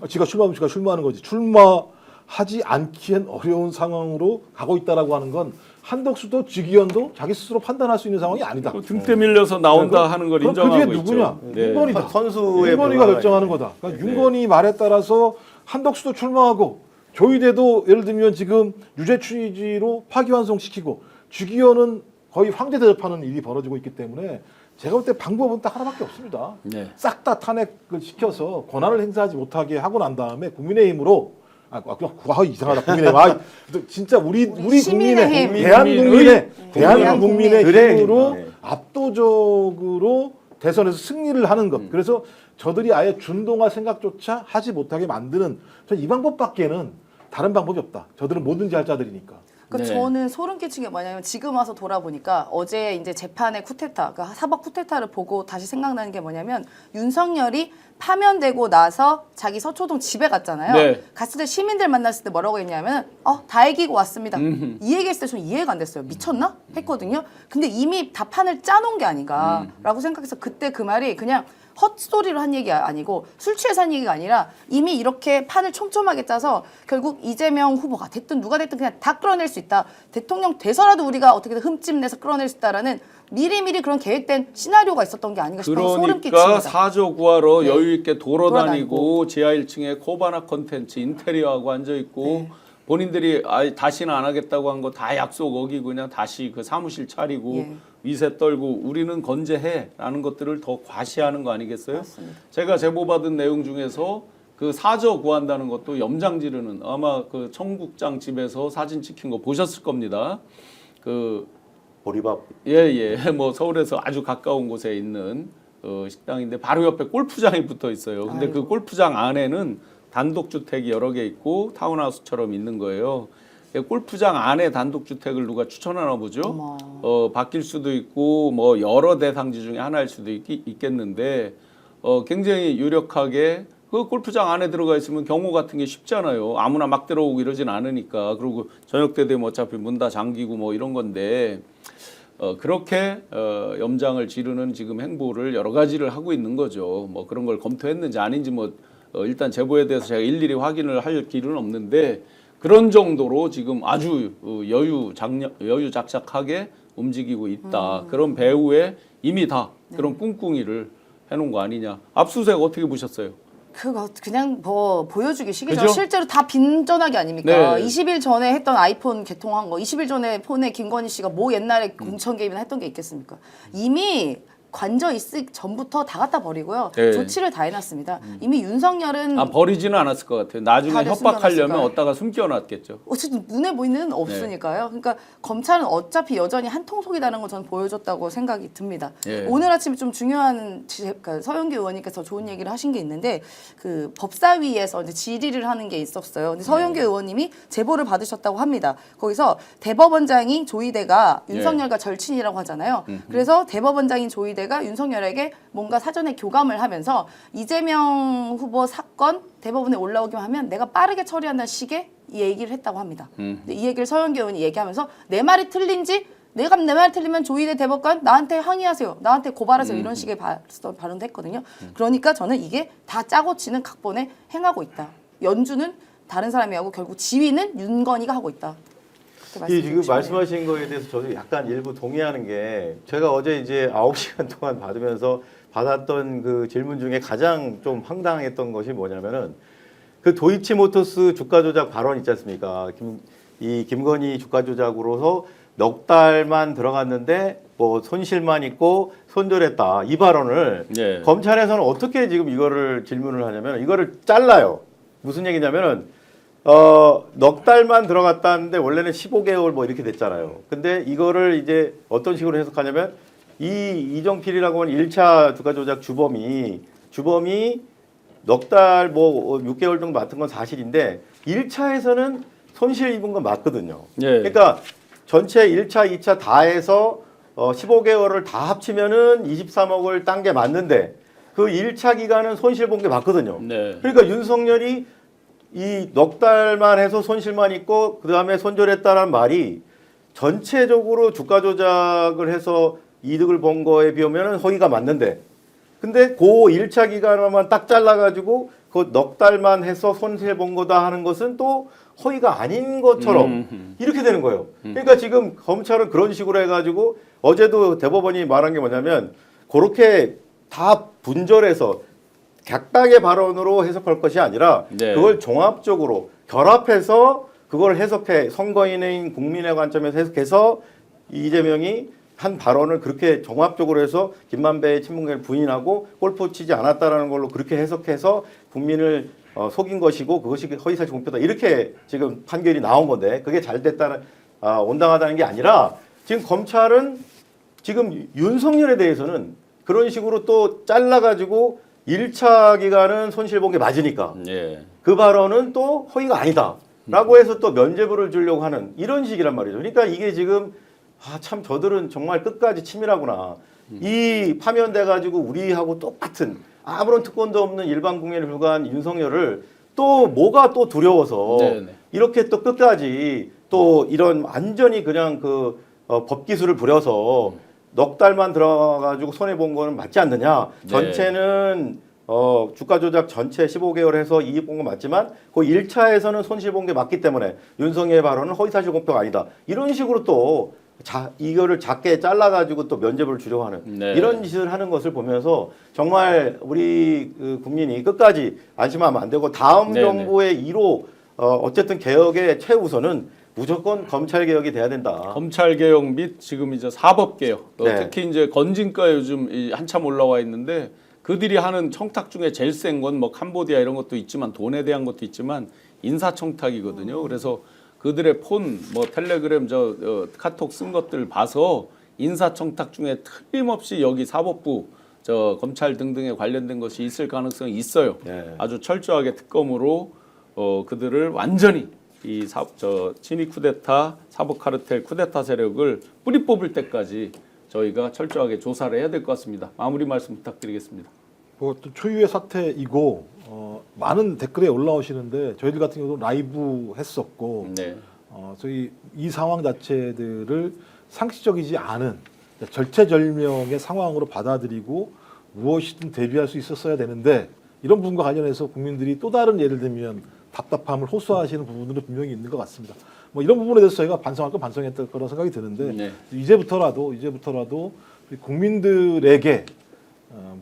지가 출마하면 지가 출마하는 거지. 출마하지 않기엔 어려운 상황으로 가고 있다라고 하는 건 한덕수도 지기현도 자기 스스로 판단할 수 있는 상황이 아니다. 등대 밀려서 나온다 하는 걸 그럼 인정하고 그 뒤에 있죠. 누구냐? 네. 윤건이다. 선수의 윤건이가 불가능한- 결정하는 거다. 그러니까 윤건이 말에 따라서 한덕수도 출마하고 조희대도 예를 들면 지금 유죄 취지로 파기환송시키고 주기현은 거의 황제 대접하는 일이 벌어지고 있기 때문에 제가 볼 때 방법은 딱 하나밖에 없습니다. 네. 싹 다 탄핵을 시켜서 권한을 행사하지 못하게 하고 난 다음에 국민의힘으로 이상하다 국민의힘 진짜 우리 국민의 시민의힘. 대한국민의 그래. 힘으로 네. 압도적으로 대선에서 승리를 하는 것. 그래서 저들이 아예 준동할 생각조차 하지 못하게 만드는 전 이 방법밖에는 다른 방법이 없다. 저들은 뭐든지 할 자들이니까. 그 네. 저는 소름 끼친 게 뭐냐면 지금 와서 돌아보니까 어제 이제 재판의 쿠데타, 그 사법 쿠데타를 보고 다시 생각나는 게 뭐냐면 윤석열이 파면되고 나서 자기 서초동 집에 갔잖아요. 네. 갔을 때 시민들 만났을 때 뭐라고 했냐면 다 이기고 왔습니다. 이 얘기했을 때 저는 이해가 안 됐어요. 미쳤나? 했거든요. 근데 이미 다 판을 짜놓은 게 아닌가라고 생각해서 그때 그 말이 그냥 헛소리로 한 얘기가 아니고 술 취해서 한 얘기가 아니라 이미 이렇게 판을 촘촘하게 짜서 결국 이재명 후보가 됐든 누가 됐든 그냥 다 끌어낼 수 있다. 대통령 돼서라도 우리가 어떻게든 흠집내서 끌어낼 수 있다라는 미리미리 그런 계획된 시나리오가 있었던 게 아닌가 싶어서 소름 그러니까 끼칩니다. 사저 구하러 네. 여유 있게 돌아다니고 돌아다니고. 지하 1층에 코바나 컨텐츠 인테리어하고 앉아 있고 네. 본인들이 다시는 안 하겠다고 한 거 다 약속 어기고 그냥 다시 그 사무실 차리고 예. 위세 떨고 우리는 건재해라는 것들을 더 과시하는 거 아니겠어요? 맞습니다. 제가 제보받은 내용 중에서 그 사저 구한다는 것도 염장 지르는 아마 그 청국장 집에서 사진 찍힌 거 보셨을 겁니다. 그 보리밥. 예. 뭐 서울에서 아주 가까운 곳에 있는 식당인데 바로 옆에 골프장이 붙어 있어요. 근데 그 골프장 안에는 단독주택이 여러 개 있고 타운하우스처럼 있는 거예요. 골프장 안에 단독주택을 누가 추천하나 보죠. 어머. 바뀔 수도 있고 뭐 여러 대상지 중에 하나일 수도 있겠는데 굉장히 유력하게 그 골프장 안에 들어가 있으면 경호 같은 게 쉽잖아요. 아무나 막 들어오고 이러진 않으니까. 그리고 저녁 때 되면 어차피 문 다 잠기고 뭐 이런 건데 그렇게 염장을 지르는 지금 행보를 여러 가지를 하고 있는 거죠. 뭐 그런 걸 검토했는지 아닌지 뭐 일단 제보에 대해서 제가 일일이 확인을 할 길은 없는데 그런 정도로 지금 아주 여유작작하게 움직이고 있다. 그런 배후에 이미 다 그런 꿍꿍이를 해놓은 거 아니냐. 압수수색 어떻게 보셨어요? 그거 그냥 뭐 보여주기 식이죠. 그죠? 실제로 다 빈전화기 아닙니까? 네. 20일 전에 했던 아이폰 개통한 거, 20일 전에 폰에 김건희 씨가 뭐 옛날에 공천 개입이나 했던 게 있겠습니까? 이미 관저 있을 전부터 다 갖다 버리고요. 네. 조치를 다 해놨습니다. 이미 윤석열은 버리지는 않았을 것 같아요. 나중에 다들 협박하려면 숨겨놨을까요? 어디다가 숨겨놨겠죠. 어쨌든 눈에 보이는 없으니까요. 그러니까 검찰은 어차피 여전히 한 통속이라는 걸 저는 보여줬다고 생각이 듭니다. 예. 오늘 아침에 좀 중요한 그러니까 서영교 의원님께서 좋은 얘기를 하신 게 있는데 그 법사위에서 이제 질의를 하는 게 있었어요. 근데 서영교 의원님이 제보를 받으셨다고 합니다. 거기서 대법원장이 조이대가 윤석열과 절친이라고 하잖아요. 그래서 대법원장인 조이대가 윤석열에게 뭔가 사전에 교감을 하면서 이재명 후보 사건 대법원에 올라오기만 하면 내가 빠르게 처리한다는 식의 이 얘기를 했다고 합니다. 근데 이 얘기를 서영교 의원이 얘기하면서 내 말이 틀린지 내 말이 틀리면 조이대 대법관 나한테 항의하세요. 나한테 고발하세요. 이런 식의 발언도 했거든요. 그러니까 저는 이게 다 짜고 치는 각본에 행하고 있다. 연주는 다른 사람이 하고 결국 지휘는 윤건희가 하고 있다. 이 지금 말씀하신 거에 대해서 저도 약간 일부 동의하는 게 제가 어제 이제 9시간 동안 받았던 그 질문 중에 가장 좀 황당했던 것이 뭐냐면은 그 도이치모터스 주가 조작 발언 있지 않습니까? 김건희 주가 조작으로서 넉 달만 들어갔는데 뭐 손실만 있고 손절했다 이 발언을 예. 검찰에서는 어떻게 지금 이거를 질문을 하냐면 이거를 잘라요. 무슨 얘기냐면은 넉 달만 들어갔다는데 원래는 15개월 뭐 이렇게 됐잖아요. 근데 이거를 이제 어떤 식으로 해석하냐면 이정필이라고 하는 1차 주가 조작 주범이 넉 달 뭐 6개월 정도 맡은 건 사실인데 1차에서는 손실 입은 건 맞거든요. 예. 그러니까 전체 1차, 2차 다 해서 15개월을 다 합치면은 23억을 딴 게 맞는데 그 1차 기간은 손실 본 게 맞거든요. 네. 그러니까 윤석열이 이 넉 달만 해서 손실만 있고 그다음에 손절했다는 말이 전체적으로 주가 조작을 해서 이득을 본 거에 비하면 허위가 맞는데 근데 그 1차 기간만 딱 잘라가지고 그 넉 달만 해서 손실 본 거다 하는 것은 또 허위가 아닌 것처럼 이렇게 되는 거예요. 그러니까 지금 검찰은 그런 식으로 해가지고 어제도 대법원이 말한 게 뭐냐면 그렇게 다 분절해서 각각의 발언으로 해석할 것이 아니라 네. 그걸 종합적으로 결합해서 그걸 해석해 선거인인 국민의 관점에서 해석해서 이재명이 한 발언을 그렇게 종합적으로 해서 김만배의 친문계를 부인하고 골프 치지 않았다라는 걸로 그렇게 해석해서 국민을 속인 것이고 그것이 허위사실 공표다 이렇게 지금 판결이 나온 건데 그게 잘 됐다는 온당하다는 게 아니라 지금 검찰은 지금 윤석열에 대해서는 그런 식으로 또 잘라가지고 1차 기간은 손실 본 게 맞으니까 예. 그 발언은 또 허위가 아니다라고 해서 또 면죄부를 주려고 하는 이런 식이란 말이죠. 그러니까 이게 지금 참 저들은 정말 끝까지 치밀하구나. 이 파면돼가지고 우리하고 똑같은 아무런 특권도 없는 일반 국민에 불과한 윤석열을 또 뭐가 또 두려워서 네네. 이렇게 또 끝까지 또 이런 완전히 그냥 그 법기술을 부려서 넉 달만 들어가가지고 손해 본 거는 맞지 않느냐. 네. 전체는 주가 조작 전체 15개월 해서 이익 본 건 맞지만 그 1차에서는 손실 본 게 맞기 때문에 윤석열의 발언은 허위사실 공표가 아니다. 이런 식으로 또 이거를 작게 잘라가지고 또 면죄부를 주려고 하는 네. 이런 짓을 하는 것을 보면서 정말 우리 그 국민이 끝까지 안심하면 안 되고 다음 네네. 정부의 1호 어쨌든 개혁의 최우선은 무조건 검찰 개혁이 돼야 된다. 검찰 개혁 및 지금 이제 사법 개혁. 네. 특히 이제 건진가 요즘 한참 올라와 있는데 그들이 하는 청탁 중에 제일 센 건 뭐 캄보디아 이런 것도 있지만 돈에 대한 것도 있지만 인사청탁이거든요. 그래서 그들의 폰, 뭐 텔레그램, 카톡 쓴 것들 봐서 인사청탁 중에 틀림없이 여기 사법부, 검찰 등등에 관련된 것이 있을 가능성이 있어요. 네. 아주 철저하게 특검으로 그들을 완전히 이 친위 쿠데타, 사법 카르텔 쿠데타 세력을 뿌리 뽑을 때까지 저희가 철저하게 조사를 해야 될 것 같습니다. 마무리 말씀 부탁드리겠습니다. 또 초유의 사태이고 많은 댓글에 올라오시는데 저희들 같은 경우도 라이브 했었고 네. 저희 이 상황 자체들을 상식적이지 않은 절체절명의 상황으로 받아들이고 무엇이든 대비할 수 있었어야 되는데 이런 부분과 관련해서 국민들이 또 다른 예를 들면 답답함을 호소하시는 부분들은 분명히 있는 것 같습니다. 뭐 이런 부분에 대해서 저희가 반성할 건 반성했을 거라고 생각이 드는데 네. 이제부터라도 우리 국민들에게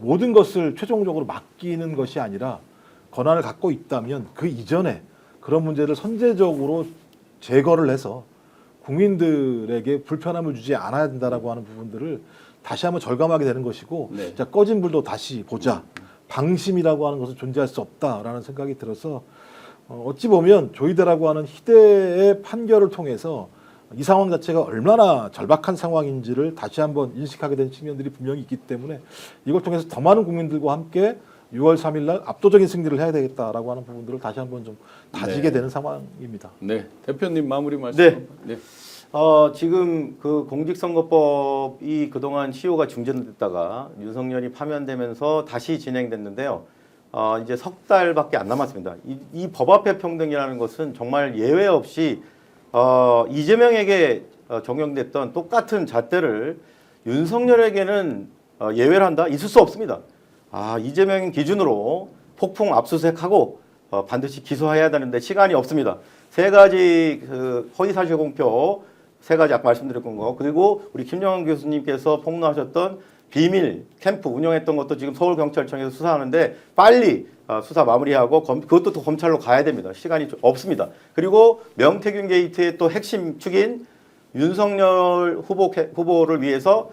모든 것을 최종적으로 맡기는 것이 아니라 권한을 갖고 있다면 그 이전에 그런 문제를 선제적으로 제거를 해서 국민들에게 불편함을 주지 않아야 된다라고 하는 부분들을 다시 한번 절감하게 되는 것이고 네. 자, 꺼진 불도 다시 보자. 방심이라고 하는 것은 존재할 수 없다라는 생각이 들어서 어찌 보면 조이대라고 하는 희대의 판결을 통해서 이 상황 자체가 얼마나 절박한 상황인지를 다시 한번 인식하게 된 측면들이 분명히 있기 때문에 이걸 통해서 더 많은 국민들과 함께 6월 3일 날 압도적인 승리를 해야 되겠다라고 하는 부분들을 다시 한번 좀 다지게 되는 상황입니다. 네, 대표님 마무리 말씀. 네. 네. 지금 그 공직선거법이 그동안 시효가 중단됐다가 윤석열이 파면되면서 다시 진행됐는데요. 이제 석 달밖에 안 남았습니다. 이 법 앞의 평등이라는 것은 정말 예외 없이 이재명에게 적용됐던 똑같은 잣대를 윤석열에게는 예외를 한다? 있을 수 없습니다. 이재명 기준으로 폭풍 압수수색하고 반드시 기소해야 되는데 시간이 없습니다. 세 가지 그 허위사실 공표, 세 가지 아까 말씀드렸던 거, 그리고 우리 김영환 교수님께서 폭로하셨던 비밀 캠프 운영했던 것도 지금 서울경찰청에서 수사하는데 빨리 수사 마무리하고 그것도 또 검찰로 가야 됩니다. 시간이 좀 없습니다. 그리고 명태균 게이트의 또 핵심 축인 윤석열 후보를 위해서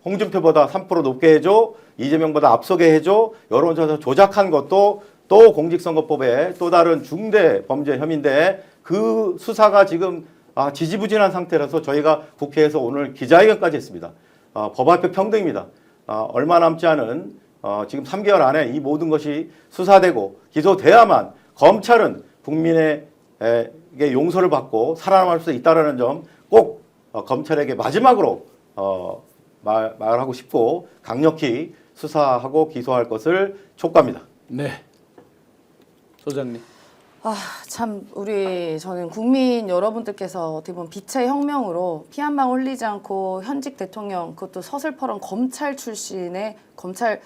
홍준표보다 3% 높게 해줘, 이재명보다 앞서게 해줘, 여론조사 조작한 것도 또 공직선거법에 또 다른 중대 범죄 혐의인데 그 수사가 지금 지지부진한 상태라서 저희가 국회에서 오늘 기자회견까지 했습니다. 법 앞에 평등입니다. 얼마 남지 않은 지금 3개월 안에 이 모든 것이 수사되고 기소돼야만 검찰은 국민에게 용서를 받고 살아남을 수 있다는 점 꼭 검찰에게 마지막으로 말하고 싶고 강력히 수사하고 기소할 것을 촉구합니다. 네. 소장님. 참 저는 국민 여러분들께서 어떻게 보면 빛의 혁명으로 피 한 방울 흘리지 않고 현직 대통령, 그것도 서슬퍼런 검찰 출신의 검찰을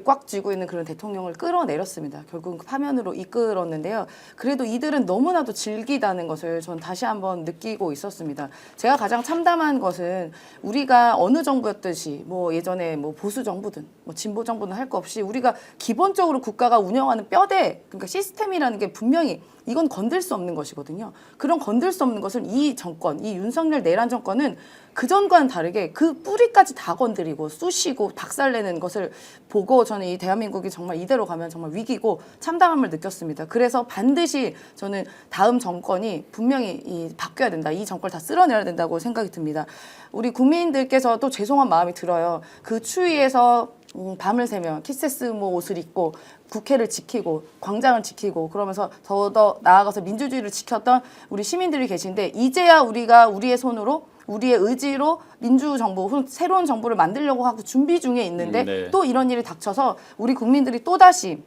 꽉 쥐고 있는 그런 대통령을 끌어내렸습니다. 결국은 파면으로 이끌었는데요. 그래도 이들은 너무나도 즐기다는 것을 전 다시 한번 느끼고 있었습니다. 제가 가장 참담한 것은 우리가 어느 정부였듯이 뭐 예전에 뭐 보수 정부든 뭐 진보 정부는 할 거 없이 우리가 기본적으로 국가가 운영하는 뼈대, 그러니까 시스템이라는 게 분명히 이건 건들 수 없는 것이거든요. 그런 건들 수 없는 것을 이 정권, 이 윤석열 내란 정권은 그전과는 다르게 그 뿌리까지 다 건드리고 쑤시고 박살내는 것을 보고 저는 이 대한민국이 정말 이대로 가면 정말 위기고 참담함을 느꼈습니다. 그래서 반드시 저는 다음 정권이 분명히 바뀌어야 된다. 이 정권을 다 쓸어내야 된다고 생각이 듭니다. 우리 국민들께서 또 죄송한 마음이 들어요. 그 추위에서 밤을 새며 키세스 옷을 입고 국회를 지키고 광장을 지키고 그러면서 더 나아가서 민주주의를 지켰던 우리 시민들이 계신데 이제야 우리가 우리의 손으로 우리의 의지로 민주정부, 새로운 정부를 만들려고 하고 준비 중에 있는데 네. 또 이런 일이 닥쳐서 우리 국민들이 다시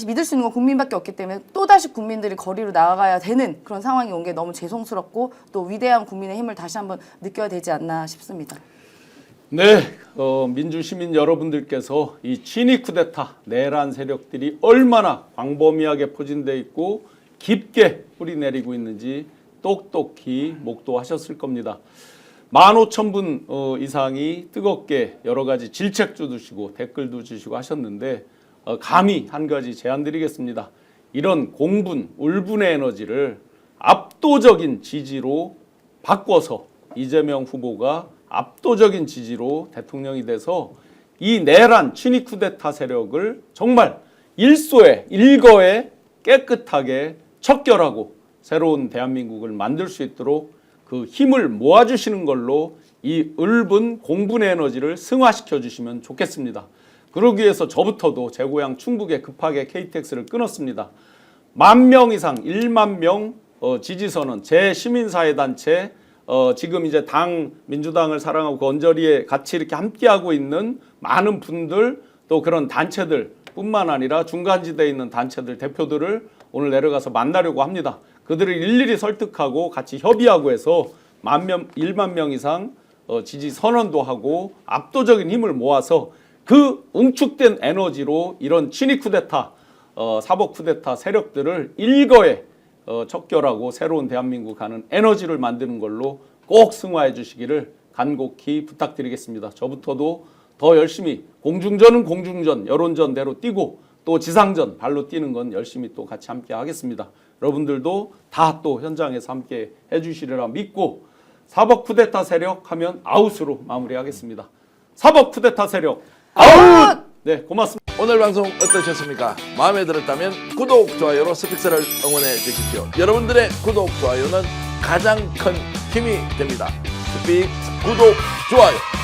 믿을 수 있는 건 국민밖에 없기 때문에 또다시 국민들이 거리로 나아가야 되는 그런 상황이 온 게 너무 죄송스럽고 또 위대한 국민의 힘을 다시 한번 느껴야 되지 않나 싶습니다. 네, 민주시민 여러분들께서 이 친위 쿠데타 내란 세력들이 얼마나 광범위하게 포진되어 있고 깊게 뿌리내리고 있는지 똑똑히 목도하셨을 겁니다. 15,000분 이상이 뜨겁게 여러 가지 질책도 주시고 댓글도 주시고 하셨는데 감히 한 가지 제안드리겠습니다. 이런 공분, 울분의 에너지를 압도적인 지지로 바꿔서 이재명 후보가 압도적인 지지로 대통령이 돼서 이 내란 친위 쿠데타 세력을 정말 일거에 깨끗하게 척결하고 새로운 대한민국을 만들 수 있도록 그 힘을 모아주시는 걸로 이 읊은 공분의 에너지를 승화시켜 주시면 좋겠습니다. 그러기 위해서 저부터도 제 고향 충북에 급하게 KTX를 끊었습니다. 10,000명 이상 1만 명 지지선언 제 시민사회단체 지금 이제 민주당을 사랑하고 그 언저리에 같이 이렇게 함께하고 있는 많은 분들 또 그런 단체들 뿐만 아니라 중간지대에 있는 단체들 대표들을 오늘 내려가서 만나려고 합니다. 그들을 일일이 설득하고 같이 협의하고 해서 1만 명 이상 지지 선언도 하고 압도적인 힘을 모아서 그 응축된 에너지로 이런 친위 쿠데타, 사법 쿠데타 세력들을 일거에 척결하고 새로운 대한민국 가는 에너지를 만드는 걸로 꼭 승화해 주시기를 간곡히 부탁드리겠습니다. 저부터도 더 열심히 공중전은 공중전, 여론전대로 뛰고 또 지상전 발로 뛰는 건 열심히 또 같이 함께 하겠습니다. 여러분들도 다 또 현장에서 함께 해주시리라 믿고 사법 쿠데타 세력 하면 아웃으로 마무리하겠습니다. 사법 쿠데타 세력 아웃! 네, 고맙습니다. 오늘 방송 어떠셨습니까? 마음에 들었다면 구독, 좋아요로 스픽스를 응원해 주십시오. 여러분들의 구독, 좋아요는 가장 큰 힘이 됩니다. 스픽스 구독, 좋아요